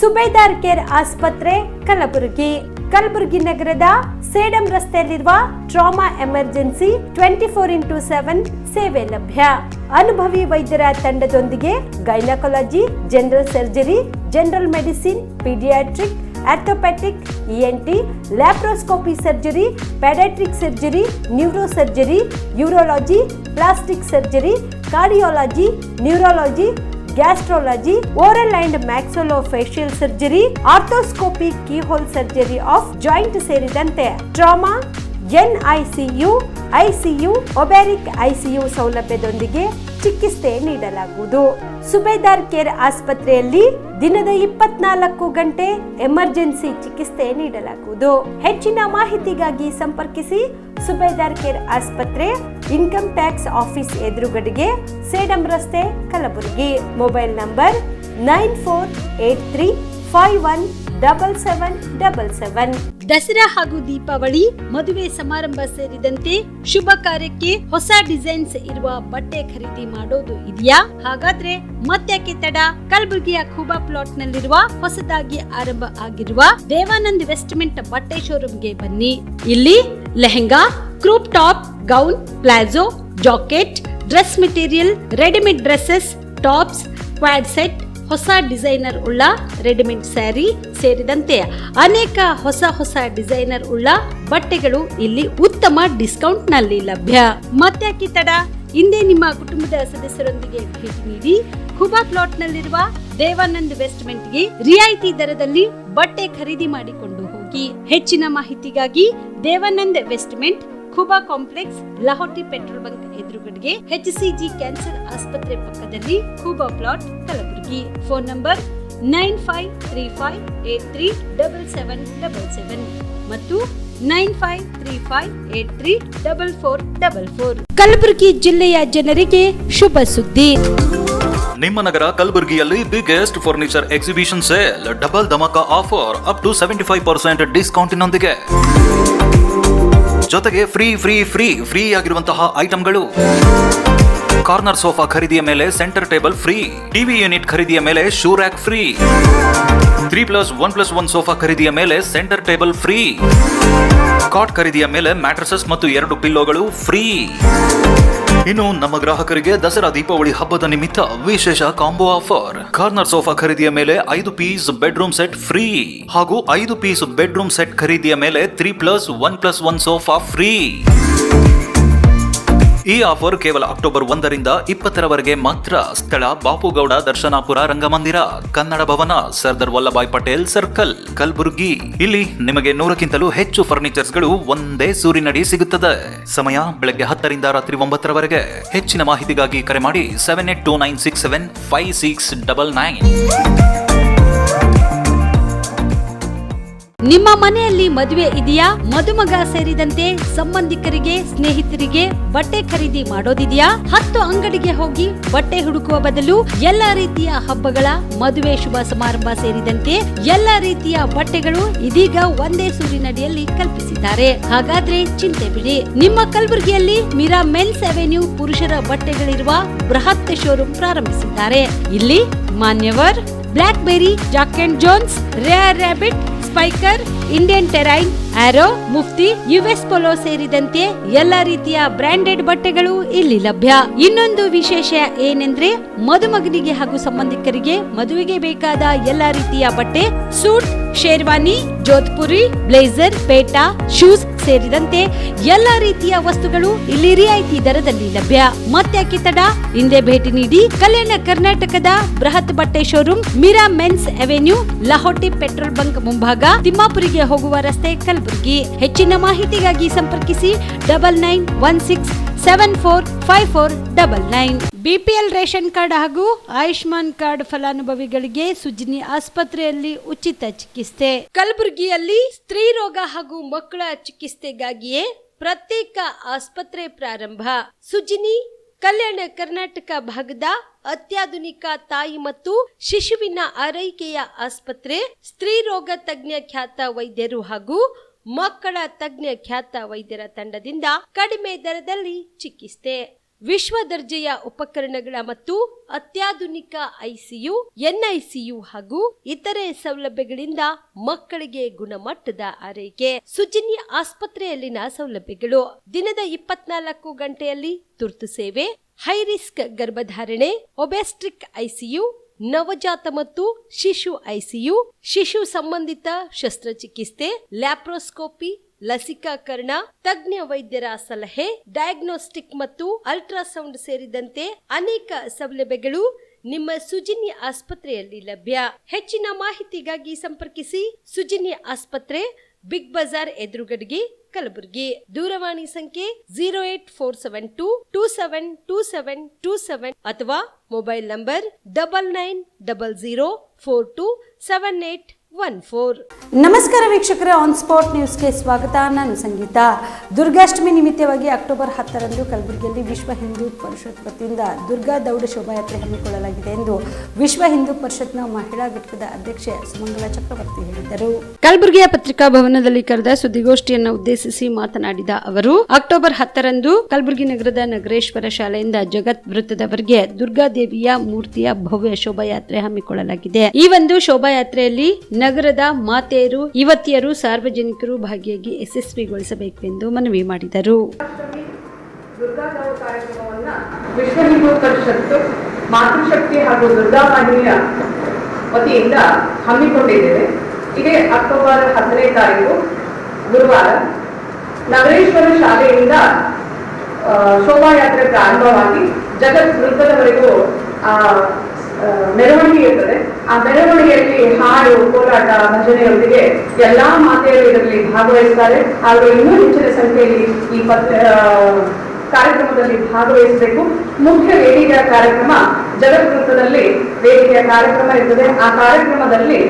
ಸುಬೇದಾರ್ care ಆಸ್ಪತ್ರೆ ಕಲಬುರಗಿ. ಕಲಬುರಗಿ ನಗರದ ಸೇಡಂ ರಸ್ತೆಯಲ್ಲಿರುವ ಟ್ರಾಮಾ ಎಮರ್ಜೆನ್ಸಿ 24x7 ಸೇವೆ ಲಭ್ಯ. ಅನುಭವಿ ವೈದ್ಯರ ತಂಡದೊಂದಿಗೆ gynaecology, general surgery, general medicine, paediatric, orthopaedic, ENT, laparoscopy surgery, paediatric surgery, neuro surgery, urology, plastic surgery, cardiology, neurology, gastrology, oral and maxillofacial surgery, arthroscopy, keyhole surgery of joint ಸೇರಿದಂತೆ trauma, NICU, ICU, ಒಬ್ಯಾರಿಕ್ ICU ಸೌಲಭ್ಯದೊಂದಿಗೆ ಚಿಕಿತ್ಸೆ ನೀಡಲಾಗುವುದು. ಸುಬೇದಾರ್ care ಆಸ್ಪತ್ರೆಯಲ್ಲಿ ದಿನದ 24 ಗಂಟೆ emergency ಚಿಕಿತ್ಸೆ ನೀಡಲಾಗುವುದು. ಹೆಚ್ಚಿನ ಮಾಹಿತಿಗಾಗಿ ಸಂಪರ್ಕಿಸಿ ಸುಬೇದಾರ್ ಕೇರ್ ಆಸ್ಪತ್ರೆ, ಇನ್ಕಮ್ ಟ್ಯಾಕ್ಸ್ ಆಫೀಸ್ ಎದುರುಗಡೆಗೆ, ಸೇಡಂ ರಸ್ತೆ, ಕಲಬುರಗಿ. Mobile number 9483517777. ದಸರಾ ಹಾಗೂ ದೀಪಾವಳಿ, ಮದುವೆ ಸಮಾರಂಭ ಸೇರಿದಂತೆ ಶುಭ ಕಾರ್ಯಕ್ಕೆ ಹೊಸ ಡಿಸೈನ್ಸ್ ಇರುವ ಬಟ್ಟೆ ಖರೀದಿ ಮಾಡೋದು ಇದೆಯಾ? ಹಾಗಾದ್ರೆ ಮತ್ತ್ಯಾಕೆ ತಡ? ಕಲಬುರಗಿಯ ಖೂಬಾ ಪ್ಲಾಟ್ ನಲ್ಲಿರುವ ಹೊಸದಾಗಿ ಆರಂಭ ಆಗಿರುವ ದೇವಾನಂದ್ ವೆಸ್ಟ್ಮೆಂಟ್ ಬಟ್ಟೆ ಶೋರೂಮ್ಗೆ ಬನ್ನಿ. ಇಲ್ಲಿ lehenga, crop top, gown, palazzo, jacket, dress material, readymade dresses, tops, co-ord set, ಹೊಸ ಡಿಸೈನರ್ ಉಳ್ಳ ರೆಡಿಮೇಡ್ ಸ್ಯಾರಿ ಸೇರಿದಂತೆ ಅನೇಕ ಹೊಸ ಡಿಸೈನರ್ ಉಳ್ಳ ಬಟ್ಟೆಗಳು ಇಲ್ಲಿ ಉತ್ತಮ ಡಿಸ್ಕೌಂಟ್ ನಲ್ಲಿ ಲಭ್ಯ. ಮತ್ತ್ಯಾಕೆ ತಡ? ಹಿಂದೆ ನಿಮ್ಮ ಕುಟುಂಬದ ಸದಸ್ಯರೊಂದಿಗೆ ಭೇಟಿ ನೀಡಿ ಖೂಬಾ ಪ್ಲಾಟ್ ನಲ್ಲಿರುವ ದೇವಾನಂದ್ ವೆಸ್ಟ್ಮೆಂಟ್ಗೆ ರಿಯಾಯಿತಿ ದರದಲ್ಲಿ ಬಟ್ಟೆ ಖರೀದಿ ಮಾಡಿಕೊಂಡು ಹೋಗಿ. ಹೆಚ್ಚಿನ ಮಾಹಿತಿಗಾಗಿ Devanand vestment, Khooba complex, Lahoti petrol bunk ಎದುರುಗಡೆಗೆ, HCG ಕ್ಯಾನ್ಸರ್ ಆಸ್ಪತ್ರೆ ಪಕ್ಕದಲ್ಲಿ, Khooba plot, Kalaburagi. Phone number 9535837777 ಮತ್ತು 9535834444. ಕಲಬುರಗಿ ಜಿಲ್ಲೆಯ ಜನರಿಗೆ ಶುಭ ಸುದ್ದಿ. ನಿಮ್ಮ ನಗರ ಕಲಬುರಗಿಯಲ್ಲಿ biggest furniture exhibition sale, double ಧಮಾಕ ಆಫರ್ ಅಪ್ ಟು 75% ಡಿಸ್ಕೌಂಟಿನೊಂದಿಗೆ. ಜೊತೆಗೆ ಫ್ರೀ ಆಗಿರುವಂತಹ ಐಟಂಗಳು. ಕಾರ್ನರ್ ಸೋಫಾ ಖರೀದಿಯ ಮೇಲೆ centre table free, TV unit ಖರೀದಿಯ ಮೇಲೆ ಶೂ ರ್ಯಾಕ್ ಫ್ರೀ, 3+1+1 ಸೋಫಾ ಖರೀದಿಯ ಮೇಲೆ ಸೆಂಟರ್ ಟೇಬಲ್ ಫ್ರೀ, ಕಾಟ್ ಖರೀದಿಯ ಮೇಲೆ ಮ್ಯಾಟ್ರಸಸ್ ಮತ್ತು 2 ಪಿಲ್ಲೋಗಳು ಫ್ರೀ. ಇನ್ನು ನಮ್ಮ ಗ್ರಾಹಕರಿಗೆ ದಸರಾ ದೀಪಾವಳಿ ಹಬ್ಬದ ನಿಮಿತ್ತ ವಿಶೇಷ ಕಾಂಬೋ ಆಫರ್. ಕಾರ್ನರ್ ಸೋಫಾ ಖರೀದಿಯ ಮೇಲೆ 5 ಪೀಸ್ ಬೆಡ್ರೂಮ್ ಸೆಟ್ ಫ್ರೀ ಹಾಗೂ 5 ಪೀಸ್ ಬೆಡ್ರೂಮ್ ಸೆಟ್ ಖರೀದಿಯ ಮೇಲೆ 3+1+1 ಸೋಫಾ ಫ್ರೀ. ಈ ಆಫರ್ ಕೇವಲ ಅಕ್ಟೋಬರ್ 1ರಿಂದ 20ರವರೆಗೆ ಮಾತ್ರ. ಸ್ಥಳ ಬಾಪುಗೌಡ ದರ್ಶನಾಪುರ ರಂಗಮಂದಿರ, ಕನ್ನಡ ಭವನ, ಸರ್ದಾರ್ ವಲ್ಲಭಾಯ್ ಪಟೇಲ್ ಸರ್ಕಲ್, ಕಲಬುರಗಿ. ಇಲ್ಲಿ ನಿಮಗೆ 100ಕ್ಕಿಂತಲೂ ಹೆಚ್ಚು ಫರ್ನಿಚರ್ಸ್ ಗಳು ಒಂದೇ ಸೂರಿನಡಿ ಸಿಗುತ್ತದೆ. ಸಮಯ ಬೆಳಗ್ಗೆ 10ರಿಂದ ರಾತ್ರಿ 9ರವರೆಗೆ. ಹೆಚ್ಚಿನ ಮಾಹಿತಿಗಾಗಿ ಕರೆ ಮಾಡಿ 7829675699. ನಿಮ್ಮ ಮನೆಯಲ್ಲಿ ಮದುವೆ ಇದೆಯಾ? ಮದುಮಗ ಸೇರಿದಂತೆ ಸಂಬಂಧಿಕರಿಗೆ, ಸ್ನೇಹಿತರಿಗೆ ಬಟ್ಟೆ ಖರೀದಿ ಮಾಡೋದಿದೆಯಾ? 10 ಅಂಗಡಿಗೆ ಹೋಗಿ ಬಟ್ಟೆ ಹುಡುಕುವ ಬದಲು ಎಲ್ಲಾ ರೀತಿಯ ಹಬ್ಬಗಳ, ಮದುವೆ, ಶುಭ ಸಮಾರಂಭ ಸೇರಿದಂತೆ ಎಲ್ಲಾ ರೀತಿಯ ಬಟ್ಟೆಗಳು ಇದೀಗ ಒಂದೇ ಸೂರಿನಡಿಯಲ್ಲಿ ಕಲ್ಪಿಸಿದ್ದಾರೆ. ಹಾಗಾದ್ರೆ ಚಿಂತೆ ಬಿಡಿ. ನಿಮ್ಮ ಕಲಬುರಗಿಯಲ್ಲಿ ಮೀರಾ ಮೆನ್ಸ್ ಅವೆನ್ಯೂ ಪುರುಷರ ಬಟ್ಟೆಗಳಿರುವ ಬೃಹತ್ ಶೋರೂಮ್ ಪ್ರಾರಂಭಿಸಿದ್ದಾರೆ. ಇಲ್ಲಿ Manyavar, Blackberrys, Jack and Jones, Rare Rabbit, Spykar, Indian Terrain, Arrow, Mufti, US Polo ಸೇರಿದಂತೆ ಎಲ್ಲ ರೀತಿಯ ಬ್ರಾಂಡೆಡ್ ಬಟ್ಟೆಗಳು ಇಲ್ಲಿ ಲಭ್ಯ. ಇನ್ನೊಂದು ವಿಶೇಷ ಏನೆಂದ್ರೆ ಮದುಮಗನಿಗೆ ಹಾಗೂ ಸಂಬಂಧಿಕರಿಗೆ ಮದುವೆಗೆ ಬೇಕಾದ ಎಲ್ಲ ರೀತಿಯ ಬಟ್ಟೆ, ಸೂಟ್, ಶೇರ್ವಾನಿ, ಜೋಧ್ಪುರಿ, ಬ್ಲೇಸರ್, ಪೇಟಾ, ಶೂಸ್ ಸೇರಿದಂತೆ ಎಲ್ಲ ರೀತಿಯ ವಸ್ತುಗಳು ಇಲ್ಲಿ ರಿಯಾಯಿತಿ ದರದಲ್ಲಿ ಲಭ್ಯ. ಮತ್ತ್ಯಾಕೆ ತಡ? ಹಿಂದೆ ಭೇಟಿ ನೀಡಿ. ಕಲ್ಯಾಣ ಕರ್ನಾಟಕದ ಬೃಹತ್ ಬಟ್ಟೆ showroom, Meera men's avenue, Lahoti petrol bunk ಮುಂಭಾಗ, ತಿಮ್ಮಾಪುರಿಗೆ ಹೋಗುವ ರಸ್ತೆ, ಕಲಬುರಗಿ. ಹೆಚ್ಚಿನ ಮಾಹಿತಿಗಾಗಿ ಸಂಪರ್ಕಿಸಿ 9916745499. BPL ರೇಷನ್ ಕಾರ್ಡ್ ಹಾಗೂ ಆಯುಷ್ಮಾನ್ ಕಾರ್ಡ್ ಫಲಾನುಭವಿಗಳಿಗೆ ಸುಜ್ನಿ ಆಸ್ಪತ್ರೆಯಲ್ಲಿ ಉಚಿತ ಚಿಕಿತ್ಸೆ. ಕಲಬುರಗಿಯಲ್ಲಿ ಸ್ತ್ರೀ ರೋಗ ಹಾಗೂ ಮಕ್ಕಳ ಚಿಕಿತ್ಸೆಗಾಗಿಯೇ ಪ್ರತ್ಯೇಕ ಆಸ್ಪತ್ರೆ ಪ್ರಾರಂಭ. ಸುಜ್ನಿ ಕಲ್ಯಾಣ ಕರ್ನಾಟಕ ಭಾಗದ ಅತ್ಯಾಧುನಿಕ ತಾಯಿ ಮತ್ತು ಶಿಶುವಿನ ಆರೈಕೆಯ ಆಸ್ಪತ್ರೆ. ಸ್ತ್ರೀ ರೋಗ ತಜ್ಞ ಖ್ಯಾತ ವೈದ್ಯರು ಹಾಗೂ ಮಕ್ಕಳ ತಜ್ಞ ಖ್ಯಾತ ವೈದ್ಯರ ತಂಡದಿಂದ ಕಡಿಮೆ ದರದಲ್ಲಿ ಚಿಕಿತ್ಸೆ. ವಿಶ್ವ ದರ್ಜೆಯ ಉಪಕರಣಗಳ ಮತ್ತು ಅತ್ಯಾಧುನಿಕ ಐಸಿಯು, ಎನ್ಐಸಿಯು ಹಾಗೂ ಇತರೆ ಸೌಲಭ್ಯಗಳಿಂದ ಮಕ್ಕಳಿಗೆ ಗುಣಮಟ್ಟದ ಆರೈಕೆ. ಸುಜಿನಿ ಆಸ್ಪತ್ರೆಯಲ್ಲಿನ ಸೌಲಭ್ಯಗಳು: ದಿನದ 24 ಗಂಟೆಯಲ್ಲಿ ತುರ್ತು ಸೇವೆ, ಹೈ ರಿಸ್ಕ್ ಗರ್ಭಧಾರಣೆ, ಒಬೆಸ್ಟ್ರಿಕ್ ಐಸಿಯು, ನವಜಾತ ಮತ್ತು ಶಿಶು ಐಸಿಯು, ಶಿಶು ಸಂಬಂಧಿತ ಶಸ್ತ್ರಚಿಕಿತ್ಸೆ, ಲ್ಯಾಪ್ರೋಸ್ಕೋಪಿ, ಲಸಿಕಾಕರಣ, ತಜ್ಞ ವೈದ್ಯರ ಸಲಹೆ, ಡಯಾಗ್ನೋಸ್ಟಿಕ್ ಮತ್ತು ಅಲ್ಟ್ರಾಸೌಂಡ್ ಸೇರಿದಂತೆ ಅನೇಕ ಸೌಲಭ್ಯಗಳು ನಿಮ್ಮ ಸುಜಿನಿ ಆಸ್ಪತ್ರೆಯಲ್ಲಿ ಲಭ್ಯ. ಹೆಚ್ಚಿನ ಮಾಹಿತಿಗಾಗಿ ಸಂಪರ್ಕಿಸಿ ಸುಜಿನಿ ಆಸ್ಪತ್ರೆ, ಬಿಗ್ ಬಜಾರ್ ಎದುರುಗಡೆಗೆ, ಕಲಬುರಗಿ. ದೂರವಾಣಿ ಸಂಖ್ಯೆ 08472272727 ಅಥವಾ ಮೊಬೈಲ್ ನಂಬರ್ 9900427814. ನಮಸ್ಕಾರ ವೀಕ್ಷಕರೇ, ಆನ್ ಸ್ಪಾಟ್ ನ್ಯೂಸ್ಗೆ ಸ್ವಾಗತ. ನಾನು ಸಂಗೀತ. ದುರ್ಗಾಷ್ಟಮಿ ನಿಮಿತ್ತವಾಗಿ ಅಕ್ಟೋಬರ್ 10ರಂದು ಕಲಬುರಗಿಯಲ್ಲಿ ವಿಶ್ವ ಹಿಂದೂ ಪರಿಷತ್ ವತಿಯಿಂದ ದುರ್ಗಾ ದೌಡ್ ಶೋಭಾಯಾತ್ರೆ ಹಮ್ಮಿಕೊಳ್ಳಲಾಗಿದೆ ಎಂದು ವಿಶ್ವ ಹಿಂದೂ ಪರಿಷತ್ನ ಮಹಿಳಾ ಘಟಕದ ಅಧ್ಯಕ್ಷೆ ಸುಮಂಗಲ ಚಕ್ರವರ್ತಿ ಹೇಳಿದರು. ಕಲಬುರಗಿಯ ಪತ್ರಿಕಾ ಭವನದಲ್ಲಿ ಕರೆದ ಸುದ್ದಿಗೋಷ್ಠಿಯನ್ನು ಉದ್ದೇಶಿಸಿ ಮಾತನಾಡಿದ ಅವರು, ಅಕ್ಟೋಬರ್ 10ರಂದು ಕಲಬುರಗಿ ನಗರದ ನಗರೇಶ್ವರ ಶಾಲೆಯಿಂದ ಜಗತ್ ವೃತ್ತದವರೆಗೆ ದುರ್ಗಾದೇವಿಯ ಮೂರ್ತಿಯ ಭವ್ಯ ಶೋಭಾಯಾತ್ರೆ ಹಮ್ಮಿಕೊಳ್ಳಲಾಗಿದೆ. ಈ ಒಂದು ಶೋಭಾಯಾತ್ರೆಯಲ್ಲಿ ನಗರದ ಮಾತೆಯರು, ಯುವತಿಯರು, ಸಾರ್ವಜನಿಕರು ಭಾಗಿಯಾಗಿ ಯಶಸ್ವಿಗೊಳಿಸಬೇಕು ಎಂದು ಮನವಿ ಮಾಡಿದರು. ದುರ್ಗಾ ದೌಡ್ ಕಾರ್ಯಕ್ರಮವನ್ನು ವಿಶ್ವ ಹಿಂದೂ ಪರಿಷತ್ತು ಮಾತೃಶಕ್ತಿ ಹಾಗೂ ದುರ್ಗಾ ವಾಹಿನಿಯ ವತಿಯಿಂದ ಹಮ್ಮಿಕೊಂಡಿದ್ದೇವೆ. ಇದೇ ಅಕ್ಟೋಬರ್ 10ನೇ ತಾರೀಕು ಗುರುವಾರ ನಗರೇಶ್ವರ ಶಾಲೆಯಿಂದ ಶೋಭಾಯಾತ್ರೆ ಪ್ರಾರಂಭವಾಗಿ ಜಗತ್ ವೃತ್ತದವರೆಗೂ ಮೆರವಣಿಗೆ ಇರ್ತದೆ. ಆ ಮೆರವಣಿಗೆಯಲ್ಲಿ ಹಾಡು, ಕೋಲಾಟ, ಭಜನೆಯೊಂದಿಗೆ ಎಲ್ಲಾ ಮಾತೆಯರು ಇದರಲ್ಲಿ ಭಾಗವಹಿಸ್ತಾರೆ. ಹಾಗೂ ಇನ್ನೂ ಹೆಚ್ಚಿನ ಸಂಖ್ಯೆಯಲ್ಲಿ ಈ ಕಾರ್ಯಕ್ರಮದಲ್ಲಿ ಭಾಗವಹಿಸಬೇಕು. ಮುಖ್ಯ ವೇದಿಕೆಯ ಕಾರ್ಯಕ್ರಮ ಜಗತ್ ವೃತ್ತದಲ್ಲಿ ವೇದಿಕೆಯ ಕಾರ್ಯಕ್ರಮ ಇರ್ತದೆ. ಆ ಕಾರ್ಯಕ್ರಮದಲ್ಲಿ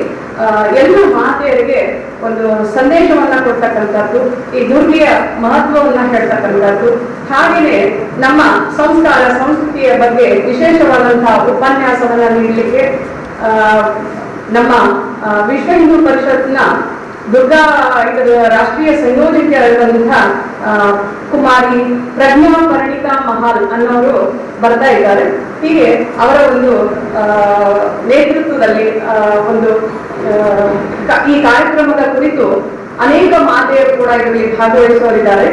ಎಲ್ಲ ಮಾತೆಯರಿಗೆ ಒಂದು ಸಂದೇಶವನ್ನ ಕೊಡ್ತಕ್ಕಂಥದ್ದು, ಈ ದುರ್ಗೆಯ ಮಹತ್ವವನ್ನ ಹೇಳ್ತಕ್ಕಂಥದ್ದು, ಹಾಗೆಯೇ ನಮ್ಮ ಸಂಸ್ಕಾರ ಸಂಸ್ಕೃತಿಯ ಬಗ್ಗೆ ವಿಶೇಷವಾದಂತಹ ಉಪನ್ಯಾಸವನ್ನ ನೀಡಲಿಕ್ಕೆ ನಮ್ಮ ವಿಶ್ವ ಹಿಂದೂ ಪರಿಷತ್ನ ದುರ್ಗಾ ರಾಷ್ಟ್ರೀಯ ಸಂಯೋಜಕಿಯಾದಂತಹ ಕುಮಾರಿ ಪ್ರಜ್ಞಾ ಪರಿಣಿತಾ ಮಹಾಲ್ ಅನ್ನೋರು ಬರ್ತಾ ಇದ್ದಾರೆ. ಹೀಗೆ ಅವರ ಒಂದು ನೇತೃತ್ವದಲ್ಲಿ ಒಂದು ಈ ಕಾರ್ಯಕ್ರಮದ ಕುರಿತು ಅನೇಕ ಮಾತೆಯರು ಕೂಡ ಇದರಲ್ಲಿ ಭಾಗವಹಿಸುವರಿದ್ದಾರೆ.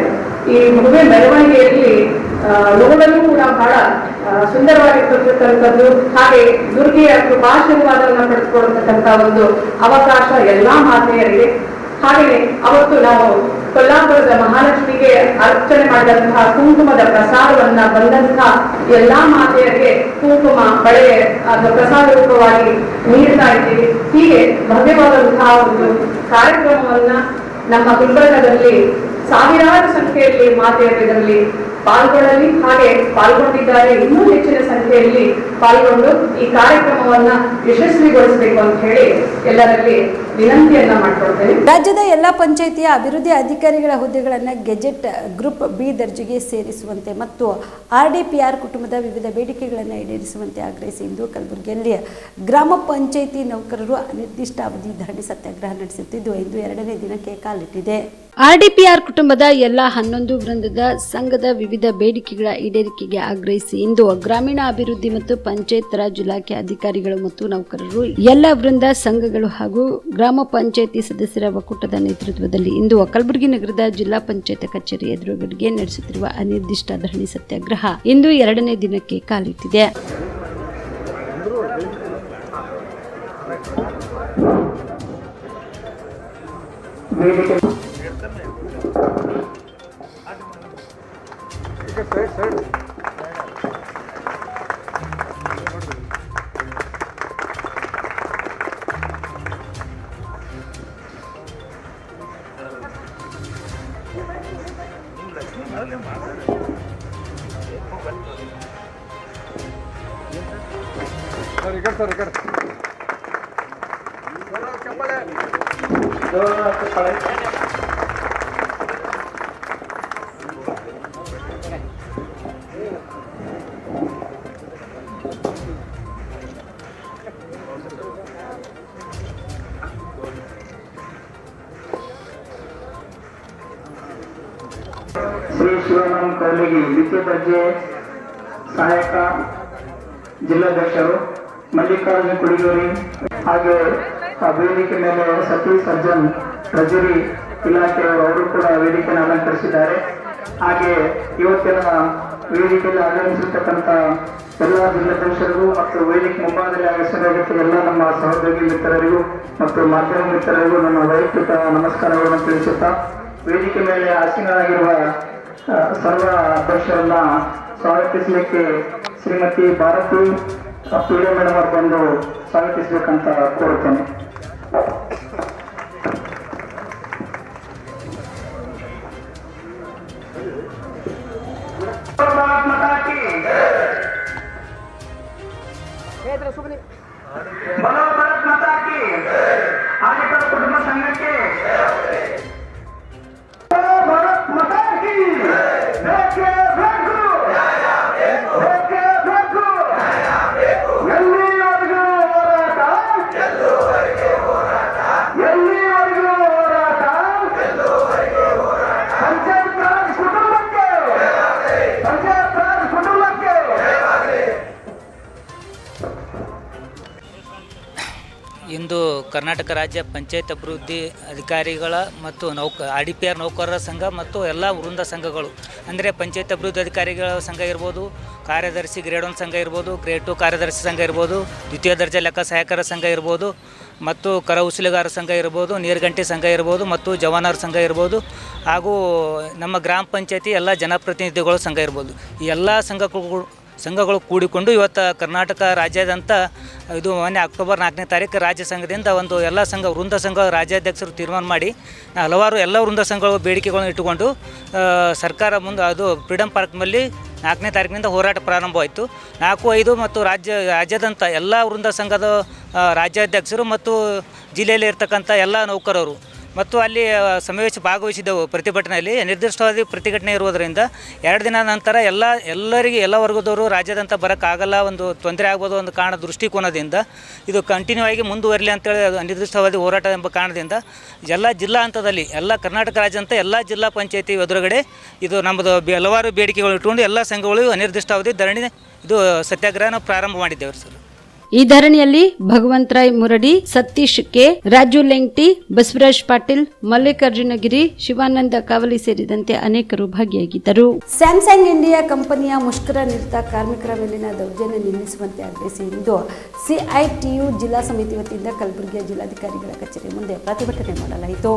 ಈ ಭವ್ಯ ಮೆರವಣಿಗೆಯಲ್ಲಿ ನೋಡಲು ಕೂಡ ಬಹಳ ಸುಂದರವಾಗಿರ್ತಕ್ಕಂಥದ್ದು, ಹಾಗೆ ದುರ್ಗೆಯ ಕೃಪಾಶೀರ್ವಾದವನ್ನು ಪಡೆದುಕೊಳ್ಳತಕ್ಕಂಥ ಒಂದು ಅವಕಾಶ ಎಲ್ಲಾ ಮಾತೆಯರಿಗೆ. ಹಾಗೆಯೇ ಅವತ್ತು ನಾವು ಕೊಲ್ಲಾಪುರದ ಮಹಾಲಕ್ಷ್ಮಿಗೆ ಅರ್ಚನೆ ಮಾಡಿದಂತಹ ಕುಂಕುಮದ ಪ್ರಸಾದವನ್ನ ಬಂದಂತಹ ಎಲ್ಲಾ ಮಾತೆಯರಿಗೆ ಕುಂಕುಮ, ಬಳೆ ಅದು ಪ್ರಸಾದ ರೂಪವಾಗಿ ನೀಡ್ತಾ ಇದ್ದೀವಿ. ಹೀಗೆ ಭವ್ಯವಾದಂತಹ ಒಂದು ಕಾರ್ಯಕ್ರಮವನ್ನ ನಮ್ಮ ಗುಲ್ಬರ್ಗದಲ್ಲಿ ಸಾವಿರಾರು ಸಂಖ್ಯೆಯಲ್ಲಿ ಮಾತೆಯರು ಇದರಲ್ಲಿ ಪಾಲ್ಗೊಳ್ಳಲಿ, ಹಾಗೆ ಪಾಲ್ಗೊಂಡಿದ್ದಾರೆ. ಇನ್ನೂ ಹೆಚ್ಚಿನ ಸಂಖ್ಯೆಯಲ್ಲಿ ಪಾಲ್ಗೊಂಡು ಈ ಕಾರ್ಯಕ್ರಮವನ್ನ ಯಶಸ್ವಿಗೊಳಿಸಬೇಕು ಅಂತ ಹೇಳಿ ಎಲ್ಲರಲ್ಲಿ ವಿನಂತಿಯನ್ನ ಮಾಡ್ಕೊಳ್ತೇನೆ. ರಾಜ್ಯದ ಎಲ್ಲಾ ಪಂಚಾಯಿತಿಯ ಅಭಿವೃದ್ಧಿ ಅಧಿಕಾರಿಗಳ ಹುದ್ದೆಗಳನ್ನು ಗೆಜೆಟ್ ಗ್ರೂಪ್ ಬಿ ದರ್ಜೆಗೆ ಸೇರಿಸುವಂತೆ ಮತ್ತು ಆರ್ಡಿಪಿಆರ್ ಕುಟುಂಬದ ವಿವಿಧ ಬೇಡಿಕೆಗಳನ್ನು ಈಡೇರಿಸುವಂತೆ ಆಗ್ರಹಿಸಿ ಇಂದು ಕಲಬುರಗಿಯಲ್ಲಿ ಗ್ರಾಮ ಪಂಚಾಯಿತಿ ನೌಕರರು ಅನಿರ್ದಿಷ್ಟ ಅವಧಿ ಧರಣಿ ಸತ್ಯಾಗ್ರಹ ನಡೆಸುತ್ತಿದ್ದು ಇಂದು 2ನೇ ದಿನಕ್ಕೆ ಕಾಲಿಟ್ಟಿದೆ. ಆರ್ಡಿಪಿಆರ್ ಕುಟುಂಬದ ಎಲ್ಲ 11 ವೃಂದದ ಸಂಘದ ವಿವಿಧ ಬೇಡಿಕೆಗಳ ಈಡೇರಿಕೆಗೆ ಆಗ್ರಹಿಸಿ ಇಂದು ಗ್ರಾಮೀಣ ಅಭಿವೃದ್ಧಿ ಮತ್ತು ಪಂಚಾಯತ್ ರಾಜ್ ಇಲಾಖೆ ಅಧಿಕಾರಿಗಳು ಮತ್ತು ನೌಕರರು ಎಲ್ಲ ವೃಂದ ಸಂಘಗಳು ಹಾಗೂ ಗ್ರಾಮ ಪಂಚಾಯಿತಿ ಸದಸ್ಯರ ಒಕ್ಕೂಟದ ನೇತೃತ್ವದಲ್ಲಿ ಇಂದು ಕಲಬುರಗಿ ನಗರದ ಜಿಲ್ಲಾ ಪಂಚಾಯತ್ ಕಚೇರಿ ಎದುರುಗಡೆಗೆ ನಡೆಸುತ್ತಿರುವ ಅನಿರ್ದಿಷ್ಟ ಧರಣಿ ಸತ್ಯಾಗ್ರಹ ಇಂದು 2ನೇ ದಿನಕ್ಕೆ ಕಾಲಿಟ್ಟಿದೆ. ಶ್ರೀ ಶಿವಾನಂದ ಕರ್ಲಿಗಿ ದ್ವಿತೀಯ ದರ್ಜೆ ಸಹಾಯಕ ಜಿಲ್ಲಾಧ್ಯಕ್ಷರು ಮಲ್ಲಿಕಾರ್ಜುನ ಕುಡಿಗೇರಿ, ಹಾಗೆ ವೇದಿಕೆ ಮೇಲೆ ಸತೀಶ್ ಸರ್ಜನ್ ಟ್ರೆಜರಿ ಇಲಾಖೆಯವರು ಅವರು ಕೂಡ ವೇದಿಕೆಯನ್ನು ಅಲಂಕರಿಸಿದ್ದಾರೆ. ಹಾಗೆ ಇವತ್ತಿನ ವೇದಿಕೆಯಲ್ಲಿ ಆಗಮಿಸಿರ್ತಕ್ಕಂಥ ಎಲ್ಲ ಜಿಲ್ಲಾಧ್ಯಕ್ಷರಿಗೂ ಮತ್ತು ವೇದಿಕೆ ಮುಂಭಾಗದಲ್ಲಿ ಆಗಮಿಸಿದ ಎಲ್ಲ ನಮ್ಮ ಸಹೋದ್ಯೋಗಿ ಮಿತ್ರರಿಗೂ ಮತ್ತು ಮಾಧ್ಯಮ ಮಿತ್ರರಿಗೂ ನನ್ನ ವೈಯಕ್ತಿಕ ನಮಸ್ಕಾರಗಳನ್ನು ತಿಳಿಸುತ್ತಾ, ವೇದಿಕೆ ಮೇಲೆ ಆಸೀನರಾಗಿರುವ ಸರ್ವ ಅಧ್ಯಕ್ಷರನ್ನ ಸ್ವಾಗತಿಸಲಿಕ್ಕೆ ಶ್ರೀಮತಿ ಭಾರತಿ ಪೀಡೆ ಮೇಡಮ್ ಅವರು ಬಂದು ಸ್ವಾಗತಿಸಬೇಕಂತ ಕೋರುತ್ತೇನೆ. ಭಾರತ್ ಮಾತಾ ಕಿ ಆದಿತ್ಯ ಕುಟುಂಬ ಸಂಘಕ್ಕೆ ಭಾರತ್ ಮಾತಾ ಕಿ ಬೇಕೇ ಬೇಕು, ಬೇಕೇ ಬೇಕು, ಎಲ್ಲಿವರೆಗೂ ಹೋರಾಟ, ಎಲ್ಲಿವರೆಗೂ ಹೋರಾಟ, ಪಂಚಾಯತ್ ರಾಜ್ ಕುಟುಂಬಕ್ಕೆ, ಪಂಚಾಯತ್ ರಾಜ್ ಕುಟುಂಬಕ್ಕೆ. ಇಂದು ಕರ್ನಾಟಕ ರಾಜ್ಯ ಪಂಚಾಯತ್ ಅಭಿವೃದ್ಧಿ ಅಧಿಕಾರಿಗಳ ಮತ್ತು RDPR ನೌಕರರ ಸಂಘ ಮತ್ತು ಎಲ್ಲ ವೃಂದ ಸಂಘಗಳು ಅಂದರೆ ಪಂಚಾಯತ್ ಅಭಿವೃದ್ಧಿ ಅಧಿಕಾರಿಗಳ ಸಂಘ ಇರ್ಬೋದು, ಕಾರ್ಯದರ್ಶಿ ಗ್ರೇಡ್ 1 ಸಂಘ ಇರ್ಬೋದು, ಗ್ರೇಡ್ 2 ಕಾರ್ಯದರ್ಶಿ ಸಂಘ ಇರ್ಬೋದು, ದ್ವಿತೀಯ ದರ್ಜೆ ಲೆಕ್ಕ ಸಹಾಯಕರ ಸಂಘ ಇರ್ಬೋದು, ಮತ್ತು ಕರ ಉಸುಲಿಗಾರ ಸಂಘ ಇರ್ಬೋದು, ನೀರ್ಗಂಟಿ ಸಂಘ ಇರ್ಬೋದು, ಮತ್ತು ಜವಾನರ ಸಂಘ ಇರ್ಬೋದು, ಹಾಗೂ ನಮ್ಮ ಗ್ರಾಮ ಪಂಚಾಯತಿ ಎಲ್ಲ ಜನಪ್ರತಿನಿಧಿಗಳ ಸಂಘ ಇರ್ಬೋದು. ಈ ಎಲ್ಲ ಸಂಘಗಳು ಕೂಡಿಕೊಂಡು ಇವತ್ತು ಕರ್ನಾಟಕ ರಾಜ್ಯಾದ್ಯಂತ ಇದು ಮೊನ್ನೆ ಅಕ್ಟೋಬರ್ 4ನೇ ತಾರೀಕು ರಾಜ್ಯ ಸಂಘದಿಂದ ಒಂದು ಎಲ್ಲ ವೃಂದ ಸಂಘ ರಾಜ್ಯಾಧ್ಯಕ್ಷರು ತೀರ್ಮಾನ ಮಾಡಿ ಹಲವಾರು ಎಲ್ಲ ವೃಂದ ಸಂಘಗಳು ಬೇಡಿಕೆಗಳನ್ನು ಇಟ್ಟುಕೊಂಡು ಸರ್ಕಾರ ಮುಂದೆ ಅದು ಫ್ರೀಡಮ್ ಪಾರ್ಕ್ನಲ್ಲಿ 4ನೇ ತಾರೀಕಿನಿಂದ ಹೋರಾಟ ಪ್ರಾರಂಭವಾಯಿತು. 4-5 ಮತ್ತು ರಾಜ್ಯಾದ್ಯಂತ ಎಲ್ಲ ವೃಂದ ಸಂಘದ ರಾಜ್ಯಾಧ್ಯಕ್ಷರು ಮತ್ತು ಜಿಲ್ಲೆಯಲ್ಲಿ ಇರ್ತಕ್ಕಂಥ ಎಲ್ಲ ನೌಕರರು ಮತ್ತು ಅಲ್ಲಿ ಸಮಾವೇಶ ಭಾಗವಹಿಸಿದ್ದೆವು. ಪ್ರತಿಭಟನೆಯಲ್ಲಿ ನಿರ್ದಿಷ್ಟವಾದ ಪ್ರತಿಭಟನೆ ಇರುವುದರಿಂದ 2 ದಿನ ನಂತರ ಎಲ್ಲ ವರ್ಗದವರು ರಾಜ್ಯಾದ್ಯಂತ ಬರೋಕ್ಕಾಗಲ್ಲ, ಒಂದು ತೊಂದರೆ ಆಗ್ಬೋದು ಒಂದು ಕಾರಣ ದೃಷ್ಟಿಕೋನದಿಂದ ಇದು ಕಂಟಿನ್ಯೂ ಆಗಿ ಮುಂದುವರಲಿ ಅಂತೇಳಿ ನಿರ್ದಿಷ್ಟವಾದ ಹೋರಾಟ ಎಂಬ ಕಾರಣದಿಂದ ಎಲ್ಲ ಜಿಲ್ಲಾ ಹಂತದಲ್ಲಿ ಎಲ್ಲ ಕರ್ನಾಟಕ ರಾಜ್ಯಾದ್ಯಂತ ಎಲ್ಲ ಜಿಲ್ಲಾ ಪಂಚಾಯತಿ ಎದುರುಗಡೆ ಇದು ನಮ್ಮದು ಹಲವಾರು ಬೇಡಿಕೆಗಳು ಇಟ್ಟುಕೊಂಡು ಎಲ್ಲ ಸಂಘಗಳು ಅನಿರ್ದಿಷ್ಟಾವಧಿ ಧರಣಿ ಇದು ಸತ್ಯಾಗ್ರಹನ ಪ್ರಾರಂಭ ಮಾಡಿದ್ದೇವೆ ಸರ್. ಈ ಧರಣಿಯಲ್ಲಿ ಭಗವಂತರಾಯ್ ಮುರಡಿ, ಸತೀಶ್ ಕೆ, ರಾಜು ಲೆಂಗ್ಟಿ, ಬಸವರಾಜ್ ಪಾಟೀಲ್, ಮಲ್ಲಿಕಾರ್ಜುನ ಗಿರಿ, ಶಿವಾನಂದ ಕಾವಲಿ ಸೇರಿದಂತೆ ಅನೇಕರು ಭಾಗಿಯಾಗಿದ್ದರು. ಸ್ಯಾಮ್ಸಂಗ್ ಇಂಡಿಯಾ ಕಂಪನಿಯ ಮುಷ್ಕರ ನಿರತ ಕಾರ್ಮಿಕರ ಮೇಲಿನ ದೌರ್ಜನ್ಯ ನಿಲ್ಲಿಸುವಂತೆ ಆಗ್ರಹಿಸಿ ಇಂದು CITU ಜಿಲ್ಲಾ ಸಮಿತಿ ವತಿಯಿಂದ ಕಲಬುರಗಿಯ ಜಿಲ್ಲಾಧಿಕಾರಿಗಳ ಕಚೇರಿ ಮುಂದೆ ಪ್ರತಿಭಟನೆ ಮಾಡಲಾಯಿತು.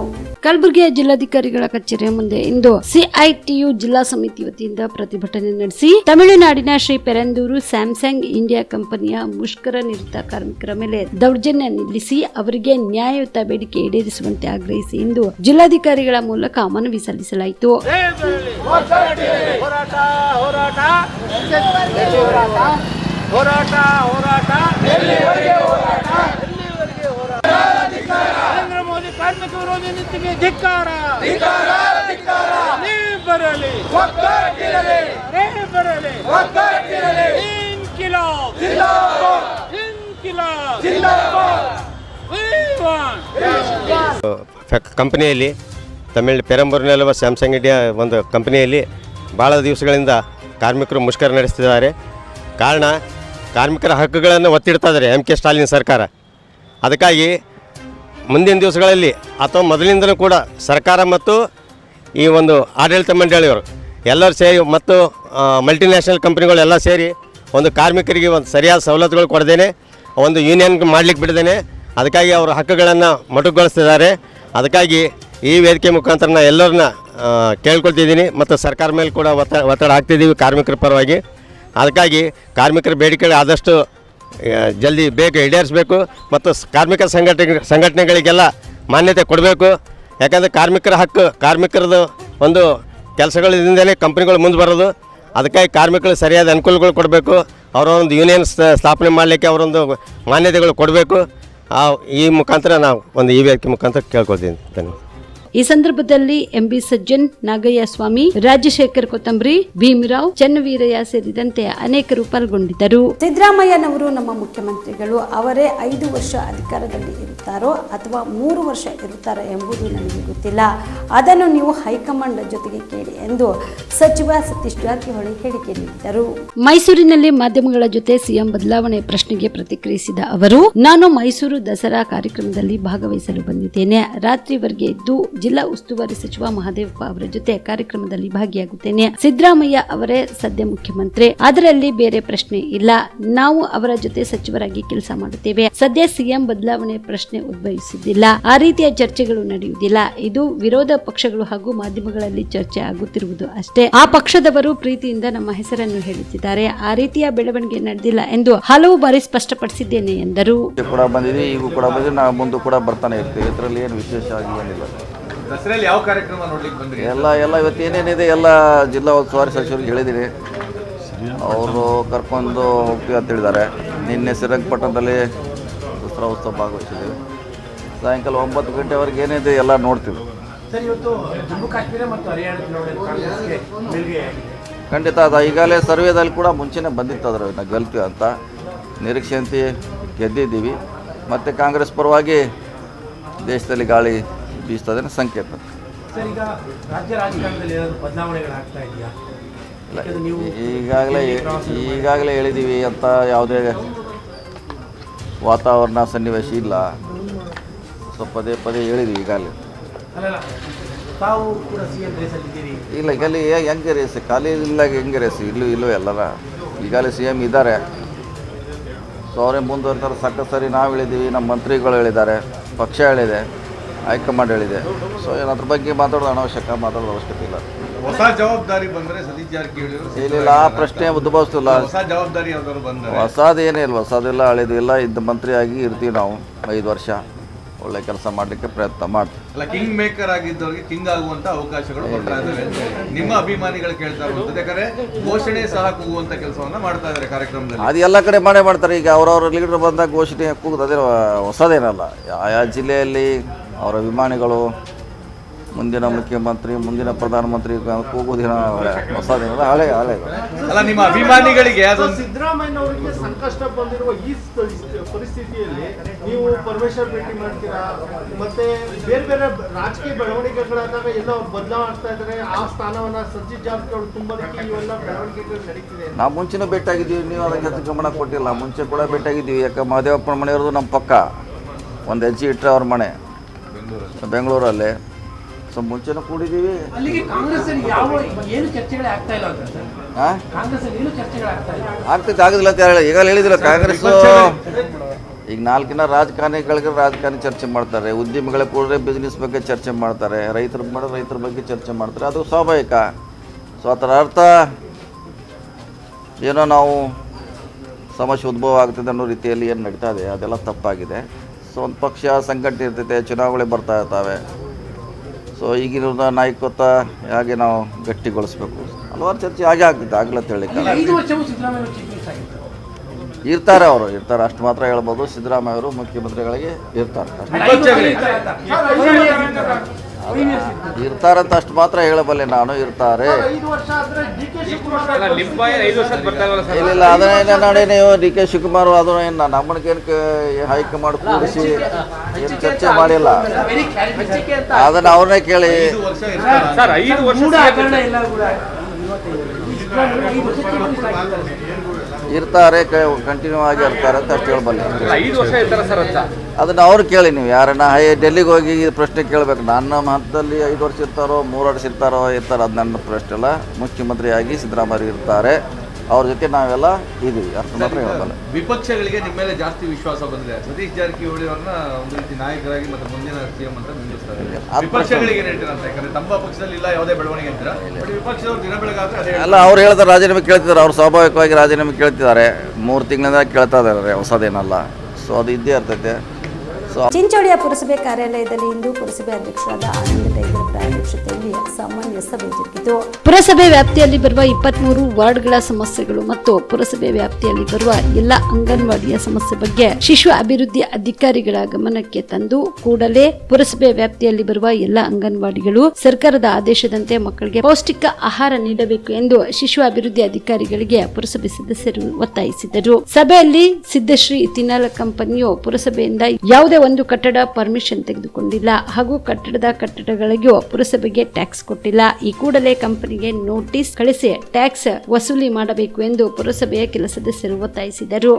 ಕಲಬುರಗಿಯ ಜಿಲ್ಲಾಧಿಕಾರಿಗಳ ಕಚೇರಿಯ ಮುಂದೆ ಇಂದು CITU ಜಿಲ್ಲಾ ಸಮಿತಿ ವತಿಯಿಂದ ಪ್ರತಿಭಟನೆ ನಡೆಸಿ ತಮಿಳುನಾಡಿನ ಶ್ರೀ ಪೆರಂದೂರು ಸ್ಯಾಮ್ಸಂಗ್ ಇಂಡಿಯಾ ಕಂಪನಿಯ ಮುಷ್ಕರ ನಿರತ ಕಾರ್ಮಿಕರ ಮೇಲೆ ದೌರ್ಜನ್ಯ ನಿಲ್ಲಿಸಿ ಅವರಿಗೆ ನ್ಯಾಯಯುತ ಬೇಡಿಕೆ ಈಡೇರಿಸುವಂತೆ ಆಗ್ರಹಿಸಿ ಇಂದು ಜಿಲ್ಲಾಧಿಕಾರಿಗಳ ಮೂಲಕ ಮನವಿ ಸಲ್ಲಿಸಲಾಯಿತು. ನರೇಂದ್ರ ಮೋದಿ ಕಾರ್ಮಿಕ ವಿರೋಧಿ ನೀತಿಗೆ ಧಿಕ್ಕಾರ, ಬರಲಿ ಕಂಪನಿಯಲ್ಲಿ ಪೆರಂಬೂರಿನಲ್ಲಿರುವ ಸ್ಯಾಮ್ಸಂಗ್ ಇಂಡಿಯಾ ಒಂದು ಕಂಪನಿಯಲ್ಲಿ ಭಾಳ ದಿವಸಗಳಿಂದ ಕಾರ್ಮಿಕರು ಮುಷ್ಕರ ನಡೆಸ್ತಿದ್ದಾರೆ. ಕಾರಣ ಕಾರ್ಮಿಕರ ಹಕ್ಕುಗಳನ್ನು ಒತ್ತಿಡ್ತಾ ಇದ್ದಾರೆ MK ಸ್ಟಾಲಿನ್ ಸರ್ಕಾರ. ಅದಕ್ಕಾಗಿ ಮುಂದಿನ ದಿವಸಗಳಲ್ಲಿ ಅಥವಾ ಮೊದಲಿಂದಲೂ ಕೂಡ ಸರ್ಕಾರ ಮತ್ತು ಈ ಒಂದು ಆಡಳಿತ ಮಂಡಳಿಯವರು ಎಲ್ಲರೂ ಸೇರಿ ಮತ್ತು ಮಲ್ಟಿನ್ಯಾಷನಲ್ ಕಂಪ್ನಿಗಳೆಲ್ಲ ಸೇರಿ ಒಂದು ಕಾರ್ಮಿಕರಿಗೆ ಒಂದು ಸರಿಯಾದ ಸವಲತ್ತುಗಳು ಕೊಡದೇನೆ ಒಂದು ಯೂನಿಯನ್ ಮಾಡಲಿಕ್ಕೆ ಬಿಡದೇನೆ ಅದಕ್ಕಾಗಿ ಅವರ ಹಕ್ಕುಗಳನ್ನು ಮೊಟಕುಗೊಳಿಸ್ತಿದ್ದಾರೆ. ಅದಕ್ಕಾಗಿ ಈ ವೇದಿಕೆ ಮುಖಾಂತರ ನಾನು ಎಲ್ಲರನ್ನ ಕೇಳ್ಕೊಳ್ತಿದ್ದೀನಿ ಮತ್ತು ಸರ್ಕಾರ ಮೇಲೆ ಕೂಡ ಒತ್ತಡ ಹಾಕ್ತಿದ್ದೀವಿ ಕಾರ್ಮಿಕರ ಪರವಾಗಿ. ಅದಕ್ಕಾಗಿ ಕಾರ್ಮಿಕರ ಬೇಡಿಕೆಗಳು ಆದಷ್ಟು ಜಲ್ದಿ ಬೇಗ ಈಡೇರಿಸಬೇಕು ಮತ್ತು ಕಾರ್ಮಿಕ ಸಂಘಟನೆಗಳಿಗೆಲ್ಲ ಮಾನ್ಯತೆ ಕೊಡಬೇಕು. ಯಾಕಂದರೆ ಕಾರ್ಮಿಕರ ಹಕ್ಕು, ಕಾರ್ಮಿಕರದ್ದು ಒಂದು ಕೆಲಸಗಳಿಂದಲೇ ಕಂಪ್ನಿಗಳು ಮುಂದೆ ಬರೋದು. ಅದಕ್ಕಾಗಿ ಕಾರ್ಮಿಕರು ಸರಿಯಾದ ಅನುಕೂಲಗಳು ಕೊಡಬೇಕು. ಅವರ ಒಂದು ಯೂನಿಯನ್ ಸ್ಥಾಪನೆ ಮಾಡಲಿಕ್ಕೆ ಅವರೊಂದು ಮಾನ್ಯತೆಗಳು ಕೊಡಬೇಕು. ಈ ಮುಖಾಂತರ ನಾವು ಒಂದು ಈ ವೇದಿಕೆ ಮುಖಾಂತರ ಕೇಳ್ಕೊಳ್ತೀನಿ. ಧನ್ಯವಾದ. ಈ ಸಂದರ್ಭದಲ್ಲಿ ಎಂಬಿ ಸಜ್ಜನ್, ನಾಗಯ್ಯ ಸ್ವಾಮಿ, ರಾಜಶೇಖರ್ ಕೊತ್ತಂಬರಿ, ಭೀಮರಾವ್, ಚನ್ನವೀರಯ್ಯ ಸೇರಿದಂತೆ ಅನೇಕರು ಪಾಲ್ಗೊಂಡಿದ್ದರು. ಸಿದ್ದರಾಮಯ್ಯನವರು ನಮ್ಮ ಮುಖ್ಯಮಂತ್ರಿಗಳು. ಅವರೇ 5 ವರ್ಷ ಅಧಿಕಾರದಲ್ಲಿ ಇರುತ್ತಾರೋ ಅಥವಾ 3 ವರ್ಷ ಇರುತ್ತಾರೋ ಎಂಬುದು ನನಗೆ ಗೊತ್ತಿಲ್ಲ. ಅದನ್ನು ನೀವು ಹೈಕಮಾಂಡ್ ಜೊತೆಗೆ ಕೇಳಿ ಎಂದು ಸಚಿವ ಸತೀಶ್ ಜಾರಕಿಹೊಳಿ ಹೇಳಿಕೆ ನೀಡಿದರು. ಮೈಸೂರಿನಲ್ಲಿ ಮಾಧ್ಯಮಗಳ ಜೊತೆ ಸಿಎಂ ಬದಲಾವಣೆ ಪ್ರಶ್ನೆಗೆ ಪ್ರತಿಕ್ರಿಯಿಸಿದ ಅವರು, ನಾನು ಮೈಸೂರು ದಸರಾ ಕಾರ್ಯಕ್ರಮದಲ್ಲಿ ಭಾಗವಹಿಸಲು ಬಂದಿದ್ದೇನೆ. ರಾತ್ರಿವರೆಗೆ ಇದ್ದು ಜಿಲ್ಲಾ ಉಸ್ತುವಾರಿ ಸಚಿವ ಮಹದೇವಪ್ಪ ಅವರ ಜೊತೆ ಕಾರ್ಯಕ್ರಮದಲ್ಲಿ ಭಾಗಿಯಾಗುತ್ತೇನೆ. ಸಿದ್ದರಾಮಯ್ಯ ಅವರೇ ಸದ್ಯ ಮುಖ್ಯಮಂತ್ರಿ, ಅದರಲ್ಲಿ ಬೇರೆ ಪ್ರಶ್ನೆ ಇಲ್ಲ. ನಾವು ಅವರ ಜೊತೆ ಸಚಿವರಾಗಿ ಕೆಲಸ ಮಾಡುತ್ತೇವೆ. ಸದ್ಯ ಸಿಎಂ ಬದಲಾವಣೆ ಪ್ರಶ್ನೆ ಉದ್ಭವಿಸುವುದಿಲ್ಲ. ಆ ರೀತಿಯ ಚರ್ಚೆಗಳು ನಡೆಯುವುದಿಲ್ಲ. ಇದು ವಿರೋಧ ಪಕ್ಷಗಳು ಹಾಗೂ ಮಾಧ್ಯಮಗಳಲ್ಲಿ ಚರ್ಚೆ ಆಗುತ್ತಿರುವುದು ಅಷ್ಟೇ. ಆ ಪಕ್ಷದವರು ಪ್ರೀತಿಯಿಂದ ನಮ್ಮ ಹೆಸರನ್ನು ಹೇಳುತ್ತಿದ್ದಾರೆ. ಆ ರೀತಿಯ ಬೆಳವಣಿಗೆ ನಡೆದಿಲ್ಲ ಎಂದು ಹಲವು ಬಾರಿ ಸ್ಪಷ್ಟಪಡಿಸಿದ್ದೇನೆ ಎಂದರು. ಕೂಡ ಬಂದಿದ್ದೀವಿ, ಈಗೂ ಕೂಡ ಬಂದಿದ್ದೀವಿ, ನಾವು ಮುಂದೆ ಕೂಡ ಬರ್ತಾನೆ ಇರ್ತೀವಿ. ಇದರಲ್ಲಿ ಏನು ವಿಶೇಷ ಆಗಿ ಏನಿಲ್ಲ. ದಸರೆಯಲ್ಲಿ ಯಾವ ಕಾರ್ಯಕ್ರಮ ನೋಡ್ಲಿಕ್ಕೆ ಬಂದ್ರಿ? ಎಲ್ಲ ಇವತ್ತು ಏನೇನಿದೆ ಎಲ್ಲ ಜಿಲ್ಲಾ ಉಸ್ತುವಾರಿ ಸಚಿವರಿಗೆ ಹೇಳಿದ್ದೀನಿ. ಅವರು ಕರ್ಕೊಂಡು ಹೋಗ್ತೀವಿ ಅಂತ ಹೇಳಿದ್ದಾರೆ. ನಿನ್ನೆ ಶ್ರೀರಂಗಪಟ್ಟಣದಲ್ಲಿ ದಸರಾ ಉತ್ಸವ ಭಾಗವಹಿಸಿದ್ದೀವಿ. ಸಾಯಂಕಾಲ 9 ಗಂಟೆವರೆಗೆ ಏನಿದೆ ಎಲ್ಲ ನೋಡ್ತೀವಿ. ಖಂಡಿತ ಅದು ಈಗಾಗಲೇ ಸರ್ವೇದಲ್ಲಿ ಕೂಡ ಮುಂಚೆನೇ ಬಂದಿತ್ತು. ಅದರ ನಾವು ಗೆಲ್ತೀವಿ ಅಂತ ನಿರೀಕ್ಷೆಯಂತೆ ಗೆದ್ದಿದ್ದೀವಿ. ಮತ್ತು ಕಾಂಗ್ರೆಸ್ ಪರವಾಗಿ ದೇಶದಲ್ಲಿ ಗಾಳಿ ಬೀಸ್ತದೆ ಸಂಕೇತ. ಈಗಾಗಲೇ ಹೇಳಿದ್ದೀವಿ ಅಂತ ಯಾವುದೇ ವಾತಾವರಣ ಸನ್ನಿವೇಶ ಇಲ್ಲ. ಪದೇ ಹೇಳಿದ್ದೀವಿ ಈಗಾಗಲೇ. ಇಲ್ಲ ಈಗಲ್ಲಿ ಹೆಂಗೆ ರೇಸ್ ಖಾಲಿ ಇಲ್ಲ, ಹೆಂಗೆ ರೇಸ್ ಇಲ್ಲೂ ಎಲ್ಲರ ಈಗಾಗಲೇ CM ಇದ್ದಾರೆ. ಸೊ ಅವರೇ ಮುಂದುವರ್ತಾರೆ. ಸಾಕಷ್ಟು ಸರಿ ನಾವು ಹೇಳಿದ್ದೀವಿ, ನಮ್ಮ ಮಂತ್ರಿಗಳು ಹೇಳಿದ್ದಾರೆ, ಪಕ್ಷ ಹೇಳಿದೆ, ಹೈಕಮಾಂಡ್ ಹೇಳಿದೆ. ಸೊ ಅದ್ರ ಬಗ್ಗೆ ಮಾತಾಡೋದು ಅವಶ್ಯಕತೆ ಇಲ್ಲ. ಹೊಸ ಜವಾಬ್ದಾರಿ ಬಂದರೆ ಸತೀಶ್ ಜಾರಕಿಹೊಳಿ ಇಲ್ಲ, ಆ ಪ್ರಶ್ನೆ ಉದ್ಭವಿಸ್ತಿಲ್ಲ. ಹೊಸ ಜವಾಬ್ದಾರಿ ಯಾವ್ದಾದ್ರು ಬಂದರೆ ಹೊಸದೇನೇ ಇಲ್ಲ, ಹೊಸದಿಲ್ಲ, ಹಳೇದು ಇಲ್ಲ. ಇದ್ದ ಮಂತ್ರಿಯಾಗಿ ಇರ್ತೀವಿ ನಾವು 5 ವರ್ಷ. ಒಳ್ಳೆ ಕೆಲಸ ಮಾಡಲಿಕ್ಕೆ ಪ್ರಯತ್ನ ಮಾಡ್ತೀವಿ. ಅಲ್ಲ, ಕಿಂಗ್ ಮೇಕರ್ ಆಗಿದ್ದವ್ರಿಗೆ ಕಿಂಗ್ ಆಗುವಂತ ಅವಕಾಶಗಳು ಕೊಡ್ತಾ ಇದ್ದಾರೆ. ನಿಮ್ಮ ಅಭಿಮಾನಿಗಳು ಕೇಳ್ತಾ ಇರುವಂತದ್ದು, ಯಾಕಂದ್ರೆ ಘೋಷಣೆ ಸಹ ಕೂಗುವಂತ ಕೆಲಸವನ್ನ ಮಾಡ್ತಾ ಇದ್ದಾರೆ ಕಾರ್ಯಕ್ರಮದಲ್ಲಿ. ಅದು ಎಲ್ಲ ಕಡೆ ಮಾಡ್ತಾರೆ. ಈಗ ಅವ್ರವ್ರ ಲೀಡರ್ ಬಂದಾಗ ಘೋಷಣೆ ಕೂಗುದು ಅದೇ ಹೊಸದೇನಲ್ಲ. ಆಯಾ ಜಿಲ್ಲೆಯಲ್ಲಿ ಅವರ ಅಭಿಮಾನಿಗಳು ಮುಂದಿನ ಮುಖ್ಯಮಂತ್ರಿ, ಮುಂದಿನ ಪ್ರಧಾನಮಂತ್ರಿ ಕೂಗುದಿನ ಹೊಸದೇನಲ್ಲ, ಹಳೆ. ಅಲ್ಲ, ನಿಮ್ಮ ಅಭಿಮಾನಿಗಳಿಗೆ ಸಿದ್ದರಾಮಯ್ಯನವರಿಗೆ ಸಂಕಷ್ಟ ಬಂದಿರುವ ಈ ಪರಿಸ್ಥಿತಿಯಲ್ಲಿ ನೀವು ಪರಮೇಶ್ವರ್ ಭೇಟಿ ಮಾಡ್ತೀರಾ, ಮತ್ತೆ ಬೇರೆ ರಾಜಕೀಯ ಬೆಳವಣಿಗೆಗಳಾದಾಗ ಎಲ್ಲ ಬದಲಾವಣೆ ಆಗ್ತಾ ಇದ್ದಾರೆ. ಆ ಸ್ಥಾನವನ್ನ ಸತೀಶ್ ಜಾರಕಿಹೊಳಿ ತುಂಬೋದಕ್ಕೆ ಇವೆಲ್ಲ ಬೆಳವಣಿಗೆಗಳು ನಡೀತಿದೆ. ನಾವು ಮುಂಚೆನೂ ಭೇಟಿಯಾಗಿದ್ದೀವಿ, ನೀವು ಅದಕ್ಕೆ ಹೆಚ್ಚು ಗಮನ ಕೊಟ್ಟಿಲ್ಲ. ಮುಂಚೆ ಕೂಡ ಭೇಟಿಯಾಗಿದ್ದೀವಿ. ಯಾಕೆ ಮಹದೇವಪ್ಪನ ಮನೆಯವ್ರದ್ದು ನಮ್ಮ ಪಕ್ಕ ಒಂದು ಹೆಜ್ಜೆ ಇಟ್ಟರೆ ಅವ್ರ ಮನೆ ಬೆಂಗಳೂರಲ್ಲಿ. ಸೊ ಮುಂಚೆನೂ ಕೂಡಿದ್ದೀವಿ. ಆಗೋದಿಲ್ಲ ಅಂತ ಹೇಳಿ ಈಗಲೇ ಹೇಳಿದಿಲ್ಲ. ಕಾಂಗ್ರೆಸ್ಸು ಈಗ 4 ರಾಜಕಾರಣಿಗಳಿಗೆ ರಾಜಕಾರಣಿ ಚರ್ಚೆ ಮಾಡ್ತಾರೆ, ಉದ್ಯಮಿಗಳ ಕೂಡಲೇ ಬಿಸ್ನೆಸ್ ಬಗ್ಗೆ ಚರ್ಚೆ ಮಾಡ್ತಾರೆ, ರೈತರ ಬಗ್ಗೆ ಚರ್ಚೆ ಮಾಡ್ತಾರೆ. ಅದು ಸ್ವಾಭಾವಿಕ. ಸೊ ಅದರ ಅರ್ಥ ಏನೋ ನಾವು ಸಮಸ್ಯೆ ಉದ್ಭವ ಆಗ್ತದೆ ಅನ್ನೋ ರೀತಿಯಲ್ಲಿ ಏನು ನಡೀತಾ ಇದೆ, ಅದೆಲ್ಲ ತಪ್ಪಾಗಿದೆ. ಸೊ ಒಂದು ಪಕ್ಷ ಸಂಘಟನೆ ಇರ್ತೈತೆ, ಚುನಾವಣೆ ಬರ್ತಾ ಇರ್ತವೆ. ಸೊ ಈಗಿನ ನಾಯಕತ್ವ ಹೇಗೆ ನಾವು ಗಟ್ಟಿಗೊಳಿಸ್ಬೇಕು, ಹಲವಾರು ಚರ್ಚೆ ಆಗ್ತಿತ್ತು. ಆಗಲಂತ ಹೇಳಿಕ್ಕೆ ಇರ್ತಾರೆ, ಅವರು ಇರ್ತಾರೆ, ಅಷ್ಟು ಮಾತ್ರ ಹೇಳ್ಬೋದು. ಸಿದ್ದರಾಮಯ್ಯ ಅವರು ಮುಖ್ಯಮಂತ್ರಿಗಳಿಗೆ ಇರ್ತಾರಂತ ಅಷ್ಟು ಮಾತ್ರ ಹೇಳಬಲ್ಲೆ ನಾನು. ಇರ್ತಾರೆ. ಇಲ್ಲ ಅದನ್ನೇ ನೋಡಿ ನೀವು DK ಶಿವಕುಮಾರ್ ಅದನ್ನ ಏನು ನಮ್ಮನಿಗೇನು ಹೈಕಮಾಂಡ್ ಕೂಡಿಸಿ ಏನು ಚರ್ಚೆ ಮಾಡಿಲ್ಲ. ಅದನ್ನ ಅವ್ರನ್ನೇ ಕೇಳಿ. ಇರ್ತಾರೆ, ಕಂಟಿನ್ಯೂ ಆಗಿ ಇರ್ತಾರೆ ಅಂತ ಅಷ್ಟು ಹೇಳಬಲ್ಲೆ. ಅದನ್ನು ಅವ್ರು ಕೇಳಿ. ನೀವು ಯಾರನ್ನ ಡೆಲ್ಲಿಗೆ ಹೋಗಿ ಈ ಪ್ರಶ್ನೆ ಕೇಳಬೇಕು. ನನ್ನ ಹಂತದಲ್ಲಿ 5 ವರ್ಷ ಇರ್ತಾರೋ 3 ವರ್ಷ ಇರ್ತಾರೋ ಅದು ನನ್ನ ಪ್ರಶ್ನೆ ಅಲ್ಲ. ಮುಖ್ಯಮಂತ್ರಿಯಾಗಿ ಸಿದ್ದರಾಮಯ್ಯ ಇರ್ತಾರೆ, ಅವ್ರ ಜೊತೆ ನಾವೆಲ್ಲ ಇದೀವಿ, ಅಷ್ಟು ಮಾತ್ರ ಹೇಳಬಲ್ಲ. ವಿಪಕ್ಷಗಳಿಗೆ ನಿಮ್ಮ ಮೇಲೆ ಜಾಸ್ತಿ ವಿಶ್ವಾಸ ಬಂದಿದೆ. ಸತೀಶ್ ಜಾರಕಿಹೊಳಿ ಅವ್ರನ್ನ ಒಂದು ರೀತಿ ನಾಯಕರಾಗಿ ಮತ್ತು ಮುಂದಿನ CM ಅಂತ ನಿಲ್ಲಿಸ್ತಾರೆ. ವಿಪಕ್ಷಗಳಿಗೆ ಹೇಳ್ತೀರಾ ಅಂತ? ಯಾಕಂದ್ರೆ ತಮ್ಮ ಪಕ್ಷದಲ್ಲಿ ಇಲ್ಲ ಯಾವುದೇ ಬೆಳವಣಿಗೆ ಅಂತೀರಾ, ವಿಪಕ್ಷದವ್ರು ದಿನ ಬೆಳಗಾದ್ರೆ ಅಲ್ಲ, ಅವ್ರು ಹೇಳ್ತಾರೆ ರಾಜೀನಾಮೆ ಕೇಳ್ತಿದ್ದಾರೆ. ಅವ್ರು ಸ್ವಾಭಾವಿಕವಾಗಿ ರಾಜೀನಾಮೆ ಕೇಳ್ತಿದ್ದಾರೆ. 3 ತಿಂಗಳಿಂದ ಕೇಳ್ತಾ ಇದ್ದಾರೆ, ಹೊಸದೇನಲ್ಲ. ಸೊ ಅದು ಇದ್ದೇ ಇರ್ತೈತೆ. ಚಿಂಚೋಳಿಯ ಪುರಸಭೆ ಕಾರ್ಯಾಲಯದಲ್ಲಿ ಇಂದು ಪುರಸಭೆ ಅಧ್ಯಕ್ಷರಾದ ಆನಂದ ಟೈಗರ್ ಅಧ್ಯಕ್ಷತೆಯಲ್ಲಿ ಸಾಮಾನ್ಯ ಸಭೆ ಜರುಗಿತು. ಪುರಸಭೆ ವ್ಯಾಪ್ತಿಯಲ್ಲಿ ಬರುವ 23 ವಾರ್ಡ್ಗಳ ಸಮಸ್ಯೆಗಳು ಮತ್ತು ಪುರಸಭೆ ವ್ಯಾಪ್ತಿಯಲ್ಲಿ ಬರುವ ಎಲ್ಲ ಅಂಗನವಾಡಿಯ ಸಮಸ್ಯೆ ಬಗ್ಗೆ ಶಿಶು ಅಭಿವೃದ್ಧಿ ಅಧಿಕಾರಿಗಳ ಗಮನಕ್ಕೆ ತಂದು ಕೂಡಲೇ ಪುರಸಭೆ ವ್ಯಾಪ್ತಿಯಲ್ಲಿ ಬರುವ ಎಲ್ಲ ಅಂಗನವಾಡಿಗಳು ಸರ್ಕಾರದ ಆದೇಶದಂತೆ ಮಕ್ಕಳಿಗೆ ಪೌಷ್ಟಿಕ ಆಹಾರ ನೀಡಬೇಕು ಎಂದು ಶಿಶು ಅಭಿವೃದ್ಧಿ ಅಧಿಕಾರಿಗಳಿಗೆ ಪುರಸಭೆ ಸದಸ್ಯರು ಒತ್ತಾಯಿಸಿದರು. ಸಭೆಯಲ್ಲಿ ಸಿದ್ದಶ್ರೀ ಇಥಿನಾಲ್ ಕಂಪನಿಯು ಪುರಸಭೆಯಿಂದ ಯಾವುದೇ ಒಂದು ಕಟ್ಟಡ ಪರ್ಮಿಷನ್ ತೆಗೆದುಕೊಂಡಿಲ್ಲ ಹಾಗೂ ಕಟ್ಟಡಗಳಿಗೂ ಪುರಸಭೆಗೆ ಟ್ಯಾಕ್ಸ್ ಕೊಟ್ಟಿಲ್ಲ. ಈ ಕೂಡಲೇ ಕಂಪನಿಗೆ ನೋಟಿಸ್ ಕಳಿಸಿ ಟ್ಯಾಕ್ಸ್ ವಸೂಲಿ ಮಾಡಬೇಕು ಎಂದು ಪುರಸಭೆಯ ಕೆಲ ಸದಸ್ಯರು ಒತ್ತಾಯಿಸಿದರು.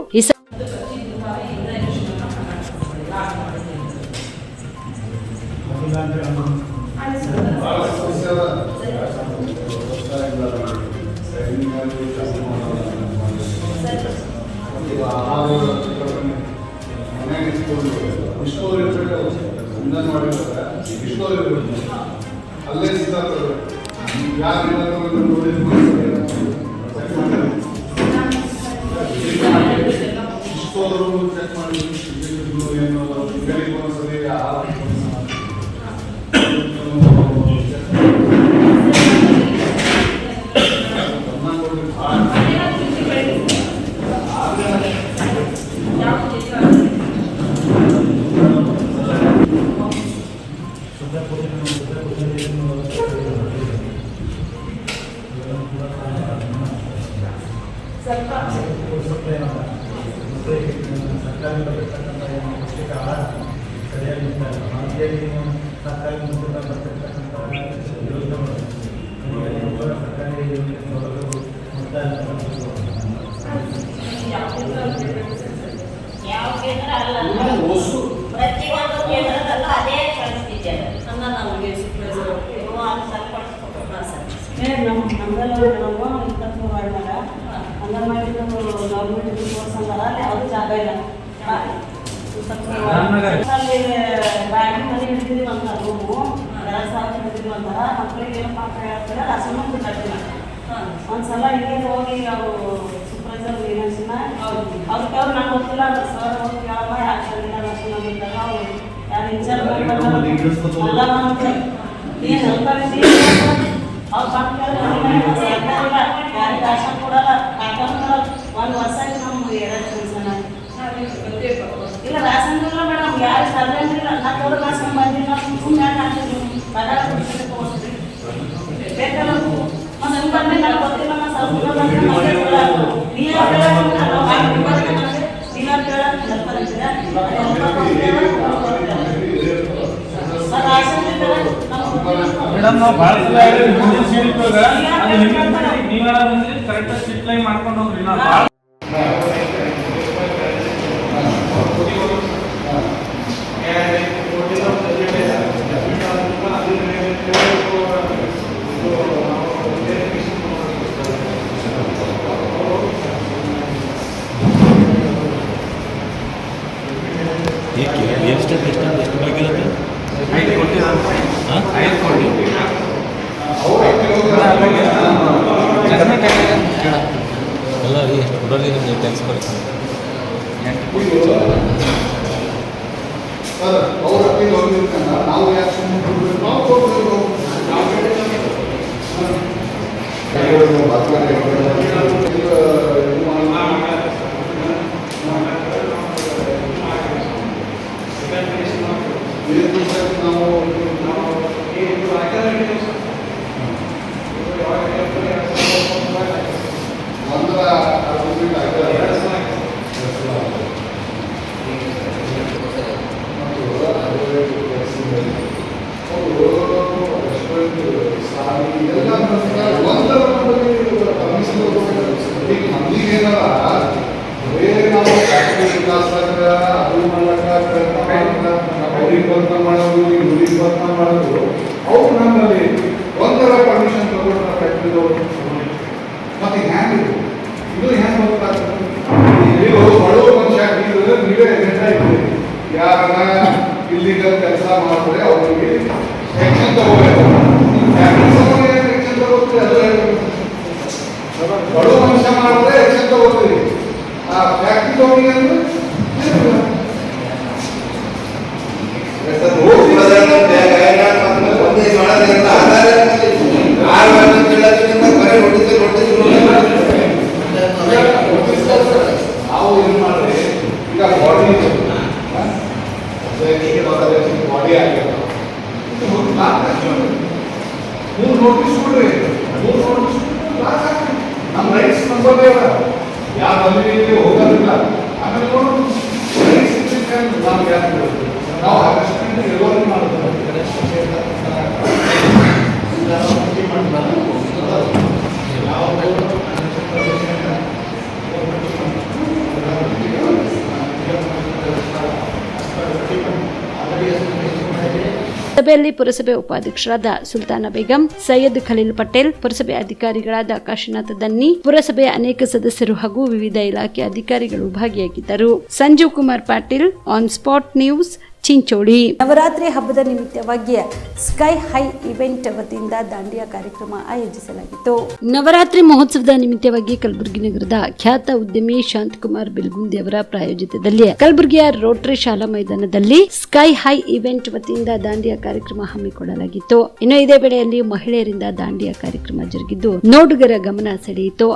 ಅಲ್ಲೇ ಒಂದ್ಸಲ ಹಿಂಗೆ ಹೋಗಿ ಅವರು ಸೂಪರ್ವೈಸರ್ ಅವ್ರು ನಂಗೆ ಗೊತ್ತಿಲ್ಲ ಸರ್ ಹೋಗಿ ಕೇಳಮ್ಮ ಯಾಕೆ ಸರಿಯಿಲ್ಲ ಇದ್ದಾಗ ಅವ್ರು ಯಾರು ಇನ್ಚಾರ್ಜ್ ಎಲ್ಲ ಏನು ಅವ್ರು ಬಂದು ಕೇಳಿಲ್ಲ ಯಾರಿಗೆ ಆಶಾ ಕೊಡಲ್ಲ ಯಾಕಂದ್ರೆ ಒಂದು ವರ್ಷ ನಮ್ಗೆ ಇಲ್ಲ ರಾಸನ್ ಇಲ್ಲ ಮೇಡಮ್ ಯಾರು ಸರ್ವೆ ಇಲ್ಲ ನಾ ತೋಡ ರಾಸನ್ ಬಂದಿಲ್ಲ ಸುಮ್ಮನೆ ಹಾಕಿದ್ರು ಪಗಾರ ಕೊಡ್ತೀನಿ ತೋರಿಸ್ರಿ ಬೇಕಲ್ಲ ಮತ್ತೆ ಹಂಗೆ ಬಂದು ನನಗೆ ಗೊತ್ತಿಲ್ಲ ನಾ ಸ್ವಲ್ಪ ಮೇಡಮ್ ನಾವು ಭಾಳ ಸಲ ನೀವೆಲ್ಲ ಬಂದ್ರಿ ಕರೆಕ್ಟಾಗಿ ಸ್ಟ್ರಿಕ್ಟ್ ಲೈನ್ ಮಾಡ್ಕೊಂಡು ಹೋಗ್ರಿ ನಾವು ಇಲ್ಲಿಗಲ್ ಕೆಲಸ ಮಾಡಿದ್ರೆ ಅವರಿಗೆ ಸೆಕ್ಷನ್ ತಗೋಬೇಕು. ಬಡವ ಮನುಷ್ಯ ಮಾಡಿದ್ರೆ ಸೆಕ್ಷನ್ ತಗೋತೀವಿ. ಆ ಫ್ಯಾಕ್ಟ್ರಿ ತಗೊಂಡಿಗೆ ಹಾಗೆ ಆಗಿಲ್ಲ. ಮೂರು ನೋಟಿಸ್ ಕೊಡ್ರಿ, ಮೂರು ನೋಟಿಸ್ ನಮ್ಮ ರೈಟ್ಸ್ ನಂಬೋದೇ ಇಲ್ಲ, ಯಾರು ಅಲ್ಲಿ ಹೋಗೋದಿಲ್ಲ. ಆಮೇಲೆ ರೈಟ್ಸ್ ನಾವು ಯಾರು ನಾವು ಆಗಸ್ಟ್ ಇಳುವರಿ ಮಾಡ್ತಾರೆ ಸಭೆಯಲ್ಲಿ ಪುರಸಭೆ ಉಪಾಧ್ಯಕ್ಷರಾದ ಸುಲ್ತಾನ ಬೇಗಂ, ಸೈಯದ್ ಖಲೀಲ್ ಪಟೇಲ್, ಪುರಸಭೆ ಅಧಿಕಾರಿಗಳಾದ ಕಾಶಿನಾಥ್ ದನ್ನಿ, ಪುರಸಭೆಯ ಅನೇಕ ಸದಸ್ಯರು ಹಾಗೂ ವಿವಿಧ ಇಲಾಖೆ ಅಧಿಕಾರಿಗಳು ಭಾಗಿಯಾಗಿದ್ದರು. Sanjeev Kumar Patil, on spot news, Chincholi. Navratri ಹಬ್ಬದ ನಿಮಿತ್ತವಾಗಿ ಸ್ಕೈ ಹೈ ಇವೆಂಟ್ ವತಿಯಿಂದ ದಾಂಡಿಯಾ ಕಾರ್ಯಕ್ರಮ ಆಯೋಜಿಸಲಾಗಿತ್ತು. ನವರಾತ್ರಿ ಮಹೋತ್ಸವದ ನಿಮಿತ್ತವಾಗಿ ಕಲಬುರಗಿ ನಗರದ ಖ್ಯಾತ ಉದ್ಯಮಿ ಶಾಂತಕುಮಾರ್ ಬಿಲ್ಗುಂದಿ ಅವರ ಪ್ರಾಯೋಜಿತದಲ್ಲಿ ಕಲಬುರಗಿಯ ರೋಟರಿ ಶಾಲಾ ಮೈದಾನದಲ್ಲಿ ಸ್ಕೈ ಹೈ ಇವೆಂಟ್ ವತಿಯಿಂದ ದಾಂಡಿಯಾ ಕಾರ್ಯಕ್ರಮ ಹಮ್ಮಿಕೊಳ್ಳಲಾಗಿತ್ತು. ಇನ್ನು ಇದೇ ವೇಳೆಯಲ್ಲಿ ಮಹಿಳೆಯರಿಂದ ದಾಂಡಿಯಾ ಕಾರ್ಯಕ್ರಮ ಜರುಗಿದ್ದು ನೋಡುಗರ ಗಮನ ಸೆಳೆಯಿತು.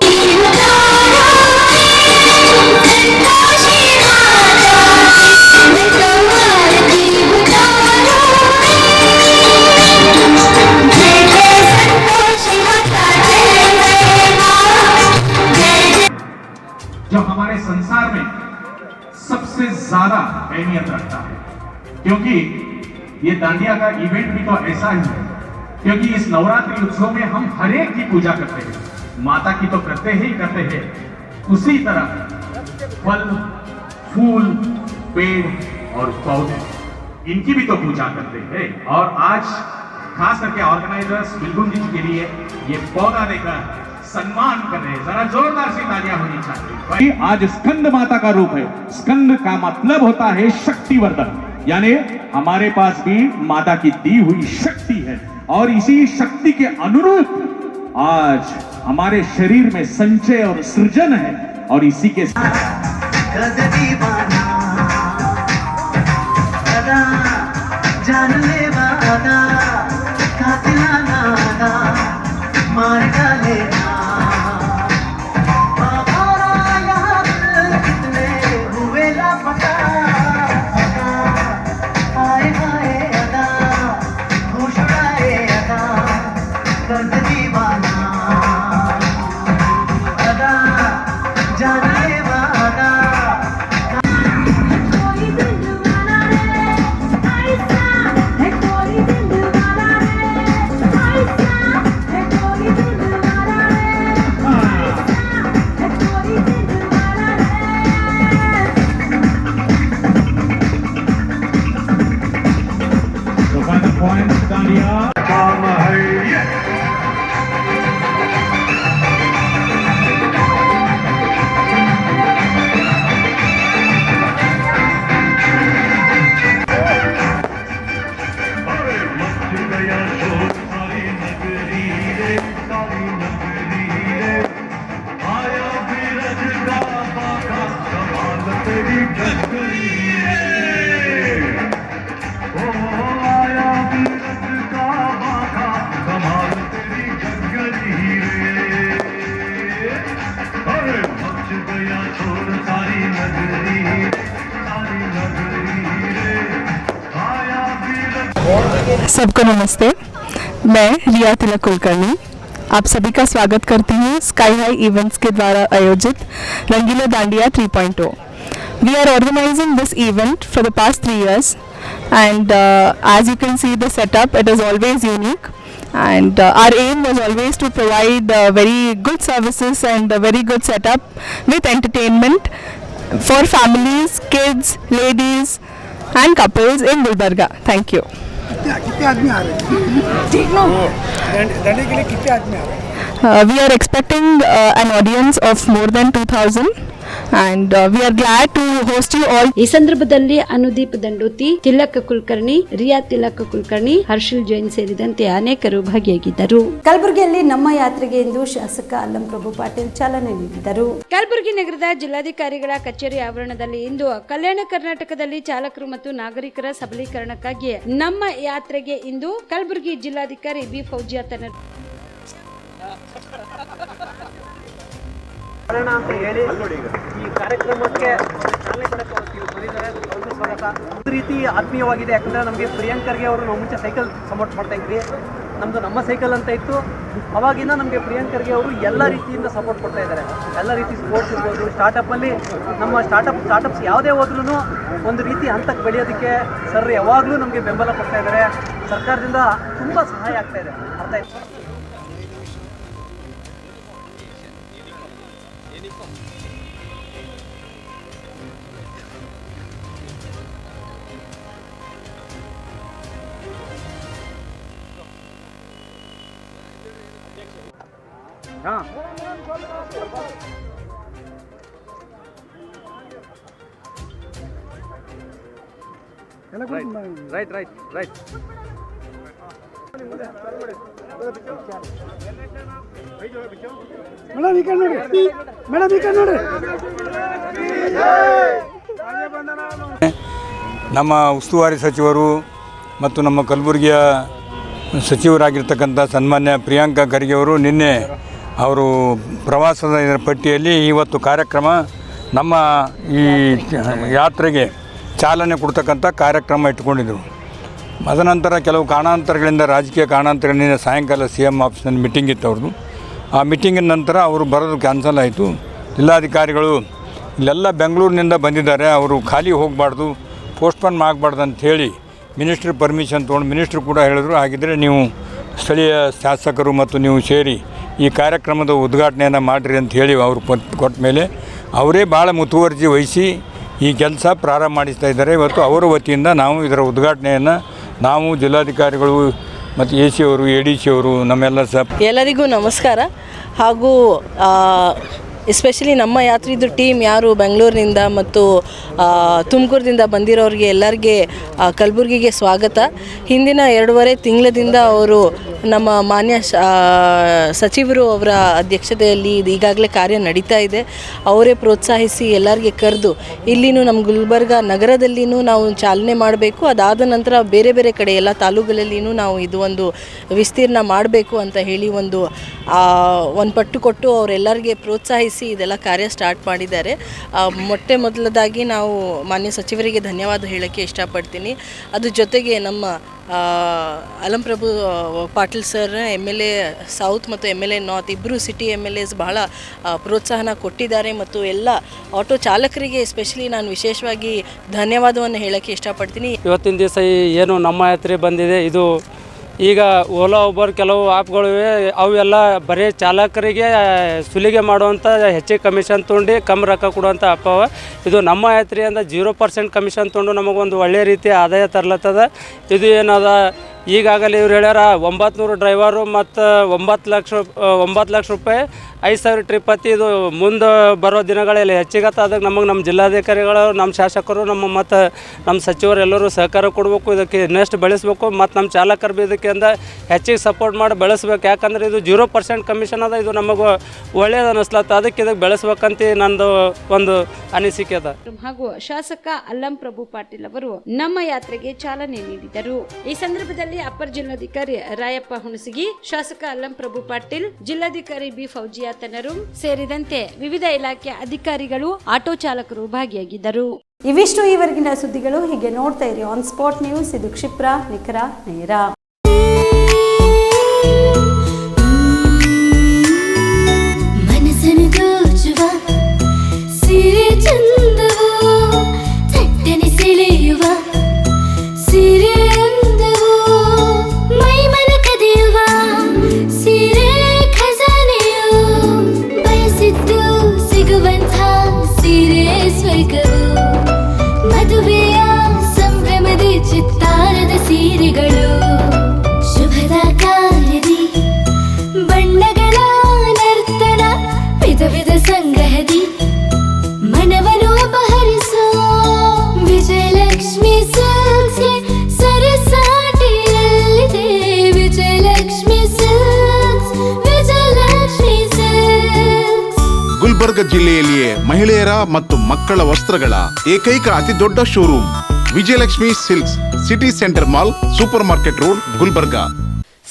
जो हमारे संसार में सबसे ज्यादा अहमियत रखता है, क्योंकि ये दांडिया का इवेंट भी तो ऐसा ही है, क्योंकि इस नवरात्रि उत्सव में हम हर एक की पूजा करते हैं. माता की तो करते ही करते हैं, उसी तरह फल, फूल, पेड़ और पौधे, इनकी भी तो पूजा करते हैं. और आज खास करके ऑर्गेनाइजर्स बिल्गुंदी जी के लिए ये पौधा देकर सम्मान कर रहे हैं. जरा जोरदार से तालियां होनी चाहिए. आज स्कंद माता का रूप है. स्कंद का मतलब होता है शक्तिवर्धन, यानी हमारे पास भी माता की दी हुई शक्ति है, और इसी शक्ति के अनुरूप आज हमारे शरीर में संचय और सृजन है, और इसी के सबको नमस्ते. मैं रिया तिलक कुलकर्णी आप सभी का स्वागत करती हूँ स्काई हाई इवेंट्स के द्वारा आयोजित रंगीला dandiya 3.0. We are organizing this event for the past 3 years, and as you can see the setup, it is always unique, and our aim was always to provide very good services and a very good setup with entertainment for families, kids, ladies and couples in Gulbarga. Thank you. कितने आदमी आ रहे हैं? दांडिया के लिए कितने आदमी आ रहे हैं? We are expecting an audience of more than 2,000, and we are glad to host you all. ಈ ಸಂದರ್ಭದಲ್ಲಿ ಅನುದೀಪ್ ದಂಡೋತಿ, ತಿಲಕ್ ಕುಲಕರ್ಣಿ, ರಿಯಾ ತಿಲಕ್ ಕುಲಕರ್ಣಿ, ಹರ್ಷಿಲ್ ಜೈನ್ ಸೇರಿದಂತೆ ಅನೇಕರು ಭಾಗಿಯಾಗಿದ್ದರು. ಕಲಬುರಗಿಯಲ್ಲಿ ನಮ್ಮ ಯಾತ್ರೆಗೆ ಎಂದು ಶಾಸಕ ಅಲ್ಲಂ ಪ್ರಭು ಪಾಟೀಲ್ ಚಾಲನೆ ನೀಡಿದರು. ಕಲಬುರಗಿ ನಗರದ ಜಿಲ್ಲಾಧಿಕಾರಿಗಳ ಕಚೇರಿ ಆವರಣದಲ್ಲಿ ಇಂದು ಕಲ್ಯಾಣ ಕರ್ನಾಟಕದಲ್ಲಿ ಚಾಲಕರು ಮತ್ತು ನಾಗರಿಕರ ಸಬಲೀಕರಣಕ್ಕಾಗಿ ನಮ್ಮ ಯಾತ್ರೆಗೆ ಇಂದು ಕಲಬುರಗಿ ಜಿಲ್ಲಾಧಿಕಾರಿ ಬಿ ಫೌಜಿಯಾ ತನ್ನ ಮಾಡೋಣ ಅಂತ ಹೇಳಿ ಈ ಕಾರ್ಯಕ್ರಮಕ್ಕೆ ಚಾಲನೆ ಕೊಡಕ್ಕೆ ಬಂದಿದ್ದಾರೆ. ಅವ್ರಿಗೂ ಸ್ವಾಗತ. ಒಂದು ರೀತಿ ಆತ್ಮೀಯವಾಗಿದೆ, ಯಾಕಂದರೆ ನಮಗೆ ಪ್ರಿಯಾಂಕರ್ಗೆ ಅವರು ನಾವು ಮುಂಚೆ ಸೈಕಲ್ ಸಪೋರ್ಟ್ ಮಾಡ್ತಾ ಇದ್ವಿ. ನಮ್ಮದು ನಮ್ಮ ಸೈಕಲ್ ಅಂತ ಇತ್ತು. ಅವಾಗಿಂದ ನಮಗೆ ಪ್ರಿಯಾಂಕರ್ಗೆ ಅವರು ಎಲ್ಲ ರೀತಿಯಿಂದ ಸಪೋರ್ಟ್ ಕೊಡ್ತಾ ಇದ್ದಾರೆ. ಎಲ್ಲ ರೀತಿ ಸ್ಪೋರ್ಟ್ಸ್ ಇರ್ಬೋದು, ಸ್ಟಾರ್ಟಪ್ಪಲ್ಲಿ ನಮ್ಮ ಸ್ಟಾರ್ಟಪ್ಸ್ ಯಾವುದೇ ಹೋದ್ರೂ ಒಂದು ರೀತಿ ಹಂತಕ್ಕೆ ಬೆಳೆಯೋದಕ್ಕೆ ಸರ್ ಯಾವಾಗಲೂ ನಮಗೆ ಬೆಂಬಲ ಕೊಡ್ತಾ ಇದ್ದಾರೆ. ಸರ್ಕಾರದಿಂದ ತುಂಬ ಸಹಾಯ ಆಗ್ತಾ ಇದೆ. ಅರ್ಥ ಆಯ್ತು. ರೈಟ್. ಮೇಡಮ್ ಈ ಕಡೆ ನೋಡಿ, ಮೇಡಮ್ ಈ ಕಡೆ ನೋಡಿ. ನಮ್ಮ ಉಸ್ತುವಾರಿ ಸಚಿವರು ಮತ್ತು ನಮ್ಮ ಕಲಬುರಗಿಯ ಸಚಿವರಾಗಿರ್ತಕ್ಕಂಥ ಸನ್ಮಾನ್ಯ ಪ್ರಿಯಾಂಕಾ ಖರ್ಗೆ ಅವರು ನಿನ್ನೆ ಅವರು ಪ್ರವಾಸದ ಪಟ್ಟಿಯಲ್ಲಿ ಇವತ್ತು ಕಾರ್ಯಕ್ರಮ ನಮ್ಮ ಈ ಯಾತ್ರೆಗೆ ಚಾಲನೆ ಕೊಡ್ತಕ್ಕಂಥ ಕಾರ್ಯಕ್ರಮ ಇಟ್ಕೊಂಡಿದ್ದರು. ಅದನಂತರ ಕೆಲವು ಕಾರಣಾಂತರಗಳಿಂದ, ರಾಜಕೀಯ ಕಾರಣಾಂತರಗಳಿಂದ ಸಾಯಂಕಾಲ CM ಆಫೀಸ್ನಲ್ಲಿ ಮೀಟಿಂಗ್ ಇತ್ತು ಅವ್ರದ್ದು. ಆ ಮೀಟಿಂಗಿನ ನಂತರ ಅವರು ಬರೋದು ಕ್ಯಾನ್ಸಲ್ ಆಯಿತು. ಜಿಲ್ಲಾಧಿಕಾರಿಗಳು ಇಲ್ಲೆಲ್ಲ ಬೆಂಗಳೂರಿನಿಂದ ಬಂದಿದ್ದಾರೆ, ಅವರು ಖಾಲಿ ಹೋಗಬಾರ್ದು, ಪೋಸ್ಟ್ಪೋನ್ ಆಗಬಾರ್ದು ಅಂಥೇಳಿ ಮಿನಿಸ್ಟ್ರ್ ಪರ್ಮಿಷನ್ ತೊಗೊಂಡು ಮಿನಿಸ್ಟ್ರು ಕೂಡ ಹೇಳಿದ್ರು, ಹಾಗಿದ್ದರೆ ನೀವು ಸ್ಥಳೀಯ ಶಾಸಕರು ಮತ್ತು ನೀವು ಸೇರಿ ಈ ಕಾರ್ಯಕ್ರಮದ ಉದ್ಘಾಟನೆಯನ್ನು ಮಾಡಿರಿ ಅಂತ ಹೇಳಿ ಅವರು ಕೊಟ್ಟ ಮೇಲೆ ಅವರೇ ಭಾಳ ಮುತುವರ್ಜಿ ವಹಿಸಿ ಈ ಕೆಲಸ ಪ್ರಾರಂಭ ಮಾಡಿಸ್ತಾ ಇದ್ದಾರೆ. ಇವತ್ತು ಅವರ ವತಿಯಿಂದ ನಾವು ಇದರ ಉದ್ಘಾಟನೆಯನ್ನು ನಾವು ಜಿಲ್ಲಾಧಿಕಾರಿಗಳು ಮತ್ತು AC ಅವರು, ADC ಅವರು, ನಮ್ಮೆಲ್ಲ ಎಲ್ಲರಿಗೂ ನಮಸ್ಕಾರ. ಹಾಗೂ ಎಸ್ಪೆಷಲಿ ನಮ್ಮ ಯಾತ್ರಿದು ಟೀಮ್ ಯಾರು ಬೆಂಗಳೂರಿನಿಂದ ಮತ್ತು ತುಮಕೂರಿನಿಂದ ಬಂದಿರೋರಿಗೆ ಎಲ್ಲರಿಗೆ ಕಲಬುರಗಿಗೆ ಸ್ವಾಗತ. ಹಿಂದಿನ 2.5 ತಿಂಗಳಿಂದ ಅವರು ನಮ್ಮ ಮಾನ್ಯ ಸಚಿವರು ಅವರ ಅಧ್ಯಕ್ಷತೆಯಲ್ಲಿ ಈಗಾಗಲೇ ಕಾರ್ಯ ನಡೀತಾ ಇದೆ. ಅವರೇ ಪ್ರೋತ್ಸಾಹಿಸಿ ಎಲ್ಲರಿಗೆ ಕರೆದು ಇಲ್ಲಿನೂ ನಮ್ಮ ಗುಲ್ಬರ್ಗ ನಗರದಲ್ಲಿನೂ ನಾವು ಚಾಲನೆ ಮಾಡಬೇಕು. ಅದಾದ ನಂತರ ಬೇರೆ ಬೇರೆ ಕಡೆ ಎಲ್ಲ ತಾಲೂಕುಗಳಲ್ಲಿನೂ ನಾವು ಇದು ಒಂದು ವಿಸ್ತೀರ್ಣ ಮಾಡಬೇಕು ಅಂತ ಹೇಳಿ ಒಂದು ಪಟ್ಟು ಕೊಟ್ಟು ಅವರೆಲ್ಲರಿಗೆ ಪ್ರೋತ್ಸಾಹಿಸಿ ಇದೆಲ್ಲ ಕಾರ್ಯ ಸ್ಟಾರ್ಟ್ ಮಾಡಿದ್ದಾರೆ. ಮೊದಲದಾಗಿ ನಾವು ಮಾನ್ಯ ಸಚಿವರಿಗೆ ಧನ್ಯವಾದ ಹೇಳೋಕ್ಕೆ ಇಷ್ಟಪಡ್ತೀನಿ. ಅದ್ರ ಜೊತೆಗೆ ನಮ್ಮ ಅಲಂಪ್ರಭು ಪಾಟೀಲ್ ಸರ್ MLA ಸೌತ್ ಮತ್ತು MLA ನಾರ್ತ್ ಇಬ್ಬರು ಸಿಟಿ MLAs ಬಹಳ ಪ್ರೋತ್ಸಾಹನ ಕೊಟ್ಟಿದ್ದಾರೆ. ಮತ್ತು ಎಲ್ಲ ಆಟೋ ಚಾಲಕರಿಗೆ ಎಸ್ಪೆಷಲಿ ನಾನು ವಿಶೇಷವಾಗಿ ಧನ್ಯವಾದವನ್ನು ಹೇಳೋಕ್ಕೆ ಇಷ್ಟಪಡ್ತೀನಿ. ಇವತ್ತಿನ ದಿವಸ ಏನು ನಮ್ಮ ಯಾತ್ರೆ ಬಂದಿದೆ, ಇದು ಈಗ ಓಲಾ ಉಬರ್ ಕೆಲವು ಆ್ಯಪ್ಗಳಿವೆ, ಅವೆಲ್ಲ ಬರೀ ಚಾಲಕರಿಗೆ ಸುಲಿಗೆ ಮಾಡುವಂಥ ಹೆಚ್ಚಿಗೆ ಕಮಿಷನ್ ತೊಗೊಂಡು ಕಮ್ಮಿ ರೊಕ್ಕ ಕೊಡುವಂಥ ಆ್ಯಪ್. ಇದು ನಮ್ಮ ಯಾತ್ರೆಯಿಂದ 0% ಕಮಿಷನ್ ತೊಗೊಂಡು ನಮಗೊಂದು ಒಳ್ಳೆಯ ರೀತಿಯ ಆದಾಯ ತರ್ಲತ್ತದ. ಇದು ಏನದ, ಈಗಾಗಲೇ ಇವ್ರು ಹೇಳ್ಯಾರ 900 ಡ್ರೈವರು ಮತ್ತು 9 ಲಕ್ಷ ರೂಪಾಯಿ 5,000 ಟ್ರಿಪ್ ಹತ್ತಿ. ಇದು ಮುಂದೆ ಬರೋ ದಿನಗಳಲ್ಲಿ ಹೆಚ್ಚಿಗತ್ತ. ಅದಕ್ಕೆ ನಮ್ಮ ಜಿಲ್ಲಾಧಿಕಾರಿಗಳು, ನಮ್ಮ ಶಾಸಕರು, ಮತ್ತು ನಮ್ಮ ಸಚಿವರು ಎಲ್ಲರೂ ಸಹಕಾರ ಕೊಡಬೇಕು. ಇದಕ್ಕೆ ಇನ್ನಷ್ಟು ಬೆಳೆಸಬೇಕು. ಮತ್ತು ನಮ್ಮ ಚಾಲಕರು ಬಿ ಇದಕ್ಕೆ ಹೆಚ್ಚಿಗೆ ಸಪೋರ್ಟ್ ಮಾಡಿ ಬೆಳೆಸ್ಬೇಕು. ಯಾಕಂದರೆ ಇದು 0% ಕಮಿಷನ್ ಅದ. ಇದು ನಮಗೆ ಒಳ್ಳೆಯದು ಅನ್ನಿಸ್ಲತ್ತ. ಅದಕ್ಕೆ ಇದಕ್ಕೆ ಬೆಳೆಸ್ಬೇಕಂತ ನಂದು ಒಂದು ಅನಿಸಿಕೆ ಅದ. ಹಾಗೂ ಶಾಸಕ ಅಲ್ಲಂಪ್ರಭು ಪಾಟೀಲ್ ಅವರು ನಮ್ಮ ಯಾತ್ರೆಗೆ ಚಾಲನೆ ನೀಡಿದರು. ಈ ಸಂದರ್ಭದಲ್ಲಿ ಅಪರ ಜಿಲ್ಲಾಧಿಕಾರಿ ರಾಯಪ್ಪ ಹುಣಸಗಿ, ಶಾಸಕ ಅಲ್ಲಂಪ್ರಭು ಪಾಟೀಲ್, ಜಿಲ್ಲಾಧಿಕಾರಿ ಬಿ ಫೌಜಿಯಾ ತನರು ಸೇರಿದಂತೆ ವಿವಿಧ ಇಲಾಖೆ ಅಧಿಕಾರಿಗಳು, ಆಟೋ ಚಾಲಕರು ಭಾಗಿಯಾಗಿದ್ದರು. ಇವಿಷ್ಟು ಈವರೆಗಿನ ಸುದ್ದಿಗಳು. ಹೀಗೆ ನೋಡ್ತಾ ಇರಿ ಆನ್ ಸ್ಪಾಟ್ ನ್ಯೂಸ್. ಇದು ಕ್ಷಿಪ್ರ, ನಿಖರ, ನೇರ. ಮನಸ್ಸನ್ನು ದೋಚುವ ಸಿರೆ ಚಂದವೋ, ಚಟ್ಟನೆ ಸೆಳೆಯುವ ಸಿರೆ ಅಂದವೋ, ಮೈಮನ ಕದಿಯುವ ಸಿರೆ ಖಜಾನೆಯೋ, ಬಯಸಿದ್ದು ಸಿಗುವಂಥ ಸಿರೆ ಸ್ವರ್ಗವೋ, ಮದುವೆಯ ಸಂಭ್ರಮದ ಚಿತ್ತಾರದ ಸೀರೆಗಳು, ಶುಭದ ಕಾರ್ಯದಿ ಬಣ್ಣಗಳ ನರ್ತನ, ವಿಧ ವಿಧ ಸಂಗ್ರಹದಿ ಮನವನ್ನು ಅಪಹರಿಸೋ ವಿಜಯಲಕ್ಷ್ಮಿ ಸಿಲ್ಕ್ಸ್ಗೆ ಸರಸಾಟಿಯಲ್ಲಿದೆ. Vijayalakshmi Silks, Vijayalakshmi Silks. ಗುಲ್ಬರ್ಗ ಜಿಲ್ಲೆಯಲ್ಲಿಯೇ ಮಹಿಳೆಯರ ಮತ್ತು ಮಕ್ಕಳ ವಸ್ತ್ರಗಳ ಏಕೈಕ ಅತಿ ದೊಡ್ಡ showroom Vijayalakshmi Silks, City Centre Mall, Super Market Road, Gulbarga.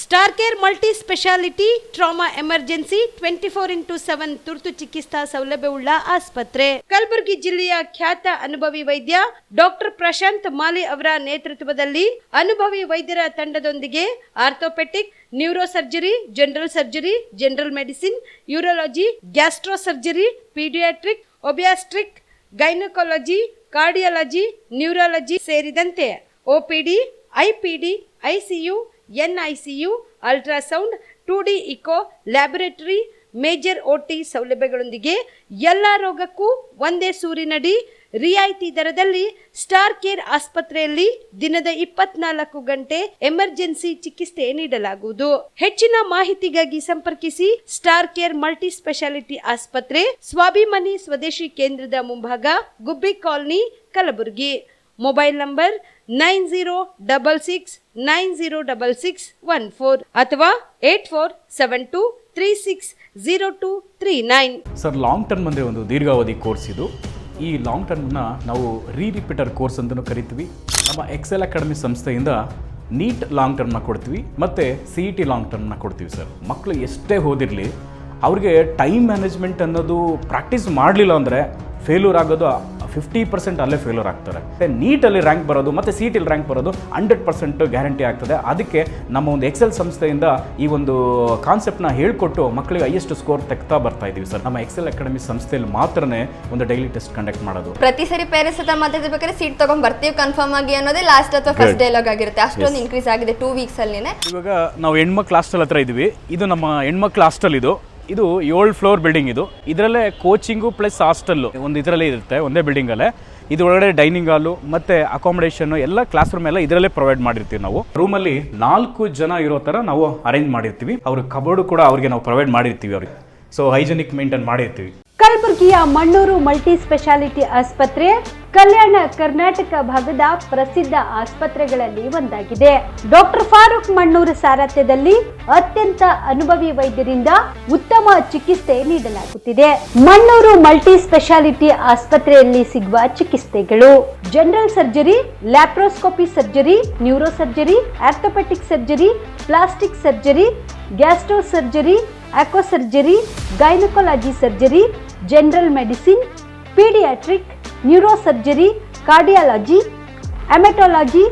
Star Care multi speciality trauma emergency 24x7 ತುರ್ತು ಚಿಕಿತ್ಸಾ ಸೌಲಭ್ಯವುಳ್ಳ ಆಸ್ಪತ್ರೆ. ಕಲಬುರಗಿ ಜಿಲ್ಲೆಯ ಖ್ಯಾತ ಅನುಭವಿ ವೈದ್ಯ ಡಾಕ್ಟರ್ ಪ್ರಶಾಂತ್ ಮಾಲಿ ಅವರ ನೇತೃತ್ವದಲ್ಲಿ ಅನುಭವಿ ವೈದ್ಯರ ತಂಡದೊಂದಿಗೆ orthopaedic, neuro surgery, general surgery, general medicine, urology, gastro surgery, paediatric, obstetric, gynaecology, cardiology, neurology ಸೇರಿದಂತೆ OPD, IPD, ICU, NICU, ultrasound, 2D echo, laboratory, major OT ಸೌಲಭ್ಯಗಳೊಂದಿಗೆ ಎಲ್ಲ ರೋಗಕ್ಕೂ ಒಂದೇ ಸೂರಿನಡಿ ರಿಯಾಯಿತಿ ದರದಲ್ಲಿ ಸ್ಟಾರ್ ಕೇರ್ ಆಸ್ಪತ್ರೆಯಲ್ಲಿ ದಿನದ 24 ಗಂಟೆ ಎಮರ್ಜೆನ್ಸಿ ಚಿಕಿತ್ಸೆ ನೀಡಲಾಗುವುದು. ಹೆಚ್ಚಿನ ಮಾಹಿತಿಗಾಗಿ ಸಂಪರ್ಕಿಸಿ ಸ್ಟಾರ್ ಕೇರ್ ಮಲ್ಟಿ ಸ್ಪೆಷಾಲಿಟಿ ಆಸ್ಪತ್ರೆ, ಸ್ವಾಭಿಮಾನಿ ಸ್ವದೇಶಿ ಕೇಂದ್ರದ ಮುಂಭಾಗ, ಗುಬ್ಬಿ ಕಾಲನಿ, ಕಲಬುರಗಿ. ಮೊಬೈಲ್ ನಂಬರ್ 9066906614 ಅಥವಾ 8472360239. ಸರ್, ಲಾಂಗ್ ಟರ್ಮ್ ಅಂದರೆ ಒಂದು ದೀರ್ಘಾವಧಿ ಕೋರ್ಸ್ ಇದು. ಈ ಲಾಂಗ್ ಟರ್ಮ್ನ ನಾವು ರಿಪೀಟರ್ ಕೋರ್ಸ್ ಅಂತಲೂ ಕರಿತೀವಿ. ನಮ್ಮ ಎಕ್ಸೆಲ್ ಅಕಾಡೆಮಿ ಸಂಸ್ಥೆಯಿಂದ ನೀಟ್ ಲಾಂಗ್ ಟರ್ಮ್ನ ಕೊಡ್ತೀವಿ ಮತ್ತು CET ಲಾಂಗ್ ಟರ್ಮ್ನ ಕೊಡ್ತೀವಿ ಸರ್. ಮಕ್ಕಳು ಎಷ್ಟೇ ಓದಿರಲಿ, ಅವ್ರಿಗೆ ಟೈಮ್ ಮ್ಯಾನೇಜ್ಮೆಂಟ್ ಅನ್ನೋದು ಪ್ರಾಕ್ಟೀಸ್ ಮಾಡಲಿಲ್ಲ ಅಂದರೆ ಫೇಲ್ಯೂರ್ ಆಗೋದು 50% ಅಲ್ಲೇ ಫೇಲ್ಯೂರ್ ಆಗ್ತಾರೆ. ನೀಟಲ್ಲಿ ರ್ಯಾಂಕ್ ಬರೋದು ಮತ್ತು CETಲಿ ರ್ಯಾಂಕ್ ಬರೋದು 100% ಗ್ಯಾರಂಟಿ ಆಗ್ತದೆ. ಅದಕ್ಕೆ ನಮ್ಮ ಒಂದು ಎಕ್ಸೆಲ್ ಸಂಸ್ಥೆಯಿಂದ ಈ ಒಂದು ಕಾನ್ಸೆಪ್ಟ್ನ ಹೇಳ್ಕೊಟ್ಟು ಮಕ್ಕಳಿಗೆ ಹೈಯೆಸ್ಟ್ ಸ್ಕೋರ್ ತೆಗ್ತಾ ಬರ್ತಾ ಇದ್ದೀವಿ ಸರ್. ನಮ್ಮ ಎಕ್ಸೆಲ್ ಅಕಾಡೆಮಿ ಸಂಸ್ಥೆಯಲ್ಲಿ ಮಾತ್ರನೇ ಒಂದು ಡೈಲಿ ಟೆಸ್ಟ್ ಕಂಡಕ್ಟ್ ಮಾಡೋದು. ಪ್ರತಿ ಸರಿ ಪೇರೆಂಟ್ಸ್ ಹತ್ರ ಮಾತಾಡ್ಬೇಕಾದ್ರೆ ಸೀಟ್ ತಗೊಂಡ್ ಬರ್ತೀವಿ ಕನ್ಫರ್ಮ್ ಆಗಿ ಅನ್ನೋದೇ ಲಾಸ್ಟ್ ಅಥವಾ ಫಸ್ಟ್ ಡೈಲಾಗ್ ಆಗಿರುತ್ತೆ. ಅಷ್ಟೊಂದು ಇನ್ಕ್ರೀಸ್ ಆಗಿದೆ 2 ವೀಕ್ಸ್ ಅಲ್ಲಿನೇ. ಇವಾಗ ನಾವು ಹೆಣ್ಮಕ್ಳು ಹಾಸ್ಟೆಲ್ ಹತ್ರ ಇದ್ದೀವಿ. ಇದು ನಮ್ಮ ಹೆಣ್ಮಕ್ಳು ಹಾಸ್ಟೆಲ್. ಇದು 7 ಫ್ಲೋರ್ ಬಿಲ್ಡಿಂಗ್. ಇದರಲ್ಲೇ ಕೋಚಿಂಗು ಪ್ಲಸ್ ಹಾಸ್ಟೆಲ್ಲು ಒಂದು ಇದರಲ್ಲೇ ಇರುತ್ತೆ, ಒಂದೇ ಬಿಲ್ಡಿಂಗಲ್ಲೇ. ಇದು ಒಳಗಡೆ ಡೈನಿಂಗ್ ಹಾಲು ಮತ್ತು ಅಕಾಮಿಡೇಷನ್ನು ಎಲ್ಲ ಕ್ಲಾಸ್ ರೂಮ್ ಎಲ್ಲ ಇದರಲ್ಲೇ ಪ್ರೊವೈಡ್ ಮಾಡಿರ್ತೀವಿ. ನಾವು ರೂಮಲ್ಲಿ 4 ಜನ ಇರೋ ಥರ ನಾವು ಅರೇಂಜ್ ಮಾಡಿರ್ತೀವಿ. ಅವ್ರ ಕಬೋರ್ಡು ಕೂಡ ಅವ್ರಿಗೆ ನಾವು ಪ್ರೊವೈಡ್ ಮಾಡಿರ್ತೀವಿ ಅವ್ರಿಗೆ. ಸೊ ಹೈಜೆನಿಕ್ ಮೇಂಟೈನ್ ಮಾಡಿರ್ತೀವಿ. ಕಲಬುರಗಿಯ ಮಣ್ಣೂರು ಮಲ್ಟಿ ಸ್ಪೆಷಾಲಿಟಿ ಆಸ್ಪತ್ರೆ ಕಲ್ಯಾಣ ಕರ್ನಾಟಕ ಭಾಗದ ಪ್ರಸಿದ್ಧ ಆಸ್ಪತ್ರೆಗಳಲ್ಲಿ ಒಂದಾಗಿದೆ. ಡಾಕ್ಟರ್ ಫಾರೂಕ್ ಮಣ್ಣೂರು ಸಾರಥ್ಯದಲ್ಲಿ ಅತ್ಯಂತ ಅನುಭವಿ ವೈದ್ಯರಿಂದ ಉತ್ತಮ ಚಿಕಿತ್ಸೆ ನೀಡಲಾಗುತ್ತಿದೆ. ಮಣ್ಣೂರು ಮಲ್ಟಿ ಸ್ಪೆಷಾಲಿಟಿ ಆಸ್ಪತ್ರೆಯಲ್ಲಿ ಸಿಗುವ ಚಿಕಿತ್ಸೆಗಳು: general surgery, laparoscopy surgery, neuro surgery, orthopaedic surgery, plastic surgery, gastro surgery, ಆಕೋ surgery, gynaecology surgery, general medicine, paediatric, neuro surgery, cardiology, haematology,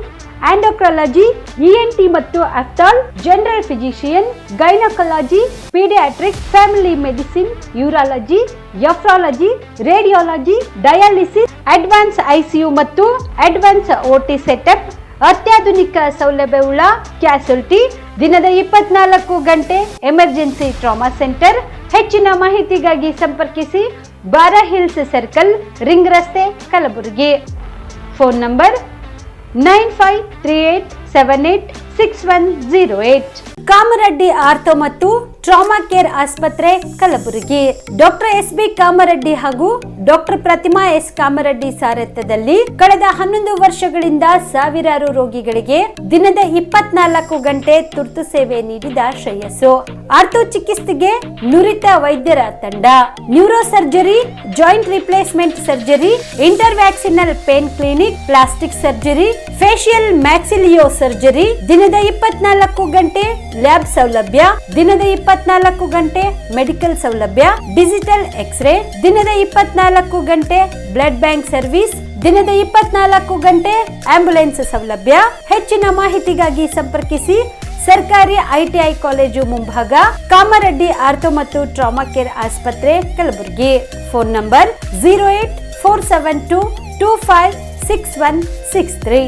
endocrinology, ENT ಮತ್ತು ophthal, general physician, gynaecology, paediatric, family medicine, urology, nephrology, radiology, dialysis, advance ICU ಮತ್ತು advance OT setup, ಅತ್ಯಾಧುನಿಕ ಸೌಲಭ್ಯವುಳ್ಳ ಕ್ಯಾಸುಲಿಟಿ, ದಿನದ 24 ಗಂಟೆ emergency trauma centre. ಹೆಚ್ಚಿನ ಮಾಹಿತಿಗಾಗಿ ಸಂಪರ್ಕಿಸಿ ಬಾರಾ hills circle, ring ರಸ್ತೆ, Kalaburagi. Phone number 9538786108. Kamareddy ortho ಮತ್ತು ಟ್ರಾಮಾ ಕೇರ್ ಆಸ್ಪತ್ರೆ, ಕಲಬುರಗಿ. ಡಾಕ್ಟರ್ SB ಕಾಮರೆಡ್ಡಿ ಹಾಗೂ ಡಾಕ್ಟರ್ ಪ್ರತಿಮಾ S ಕಾಮರೆಡ್ಡಿ ಸಾರಥ್ಯದಲ್ಲಿ ಕಳೆದ 11 ವರ್ಷಗಳಿಂದ ಸಾವಿರಾರು ರೋಗಿಗಳಿಗೆ ದಿನದ 24 ಗಂಟೆ ತುರ್ತು ಸೇವೆ ನೀಡಿದ ಶ್ರೇಯಸ್ಸು. ಆರ್ಥೋ ಚಿಕಿತ್ಸೆಗೆ ನುರಿತ ವೈದ್ಯರ ತಂಡ, neuro surgery, joint replacement surgery, interventional pain clinic, plastic surgery, facial maxillo surgery, ದಿನದ 24 ಗಂಟೆ ಲ್ಯಾಬ್ ಸೌಲಭ್ಯ, ದಿನದ 24 ಗಂಟೆ ಮೆಡಿಕಲ್ ಸೌಲಭ್ಯ, ಡಿಜಿಟಲ್ ಎಕ್ಸ್ರೇ, ದಿನದ 24 ಗಂಟೆ ಬ್ಲಡ್ ಬ್ಯಾಂಕ್ ಸರ್ವಿಸ್, ದಿನದ 24 ಗಂಟೆ ಆಂಬ್ಯುಲೆನ್ಸ್ ಸೌಲಭ್ಯ. ಹೆಚ್ಚಿನ ಮಾಹಿತಿಗಾಗಿ ಸಂಪರ್ಕಿಸಿ ಸರ್ಕಾರಿ ITI ಕಾಲೇಜು ಮುಂಭಾಗ, ಕಾಮರೆಡ್ಡಿ ಆರ್ಥೋ ಮತ್ತು ಟ್ರಾಮಾ ಕೇರ್ ಆಸ್ಪತ್ರೆ, ಕಲಬುರಗಿ. Phone number 08472256163.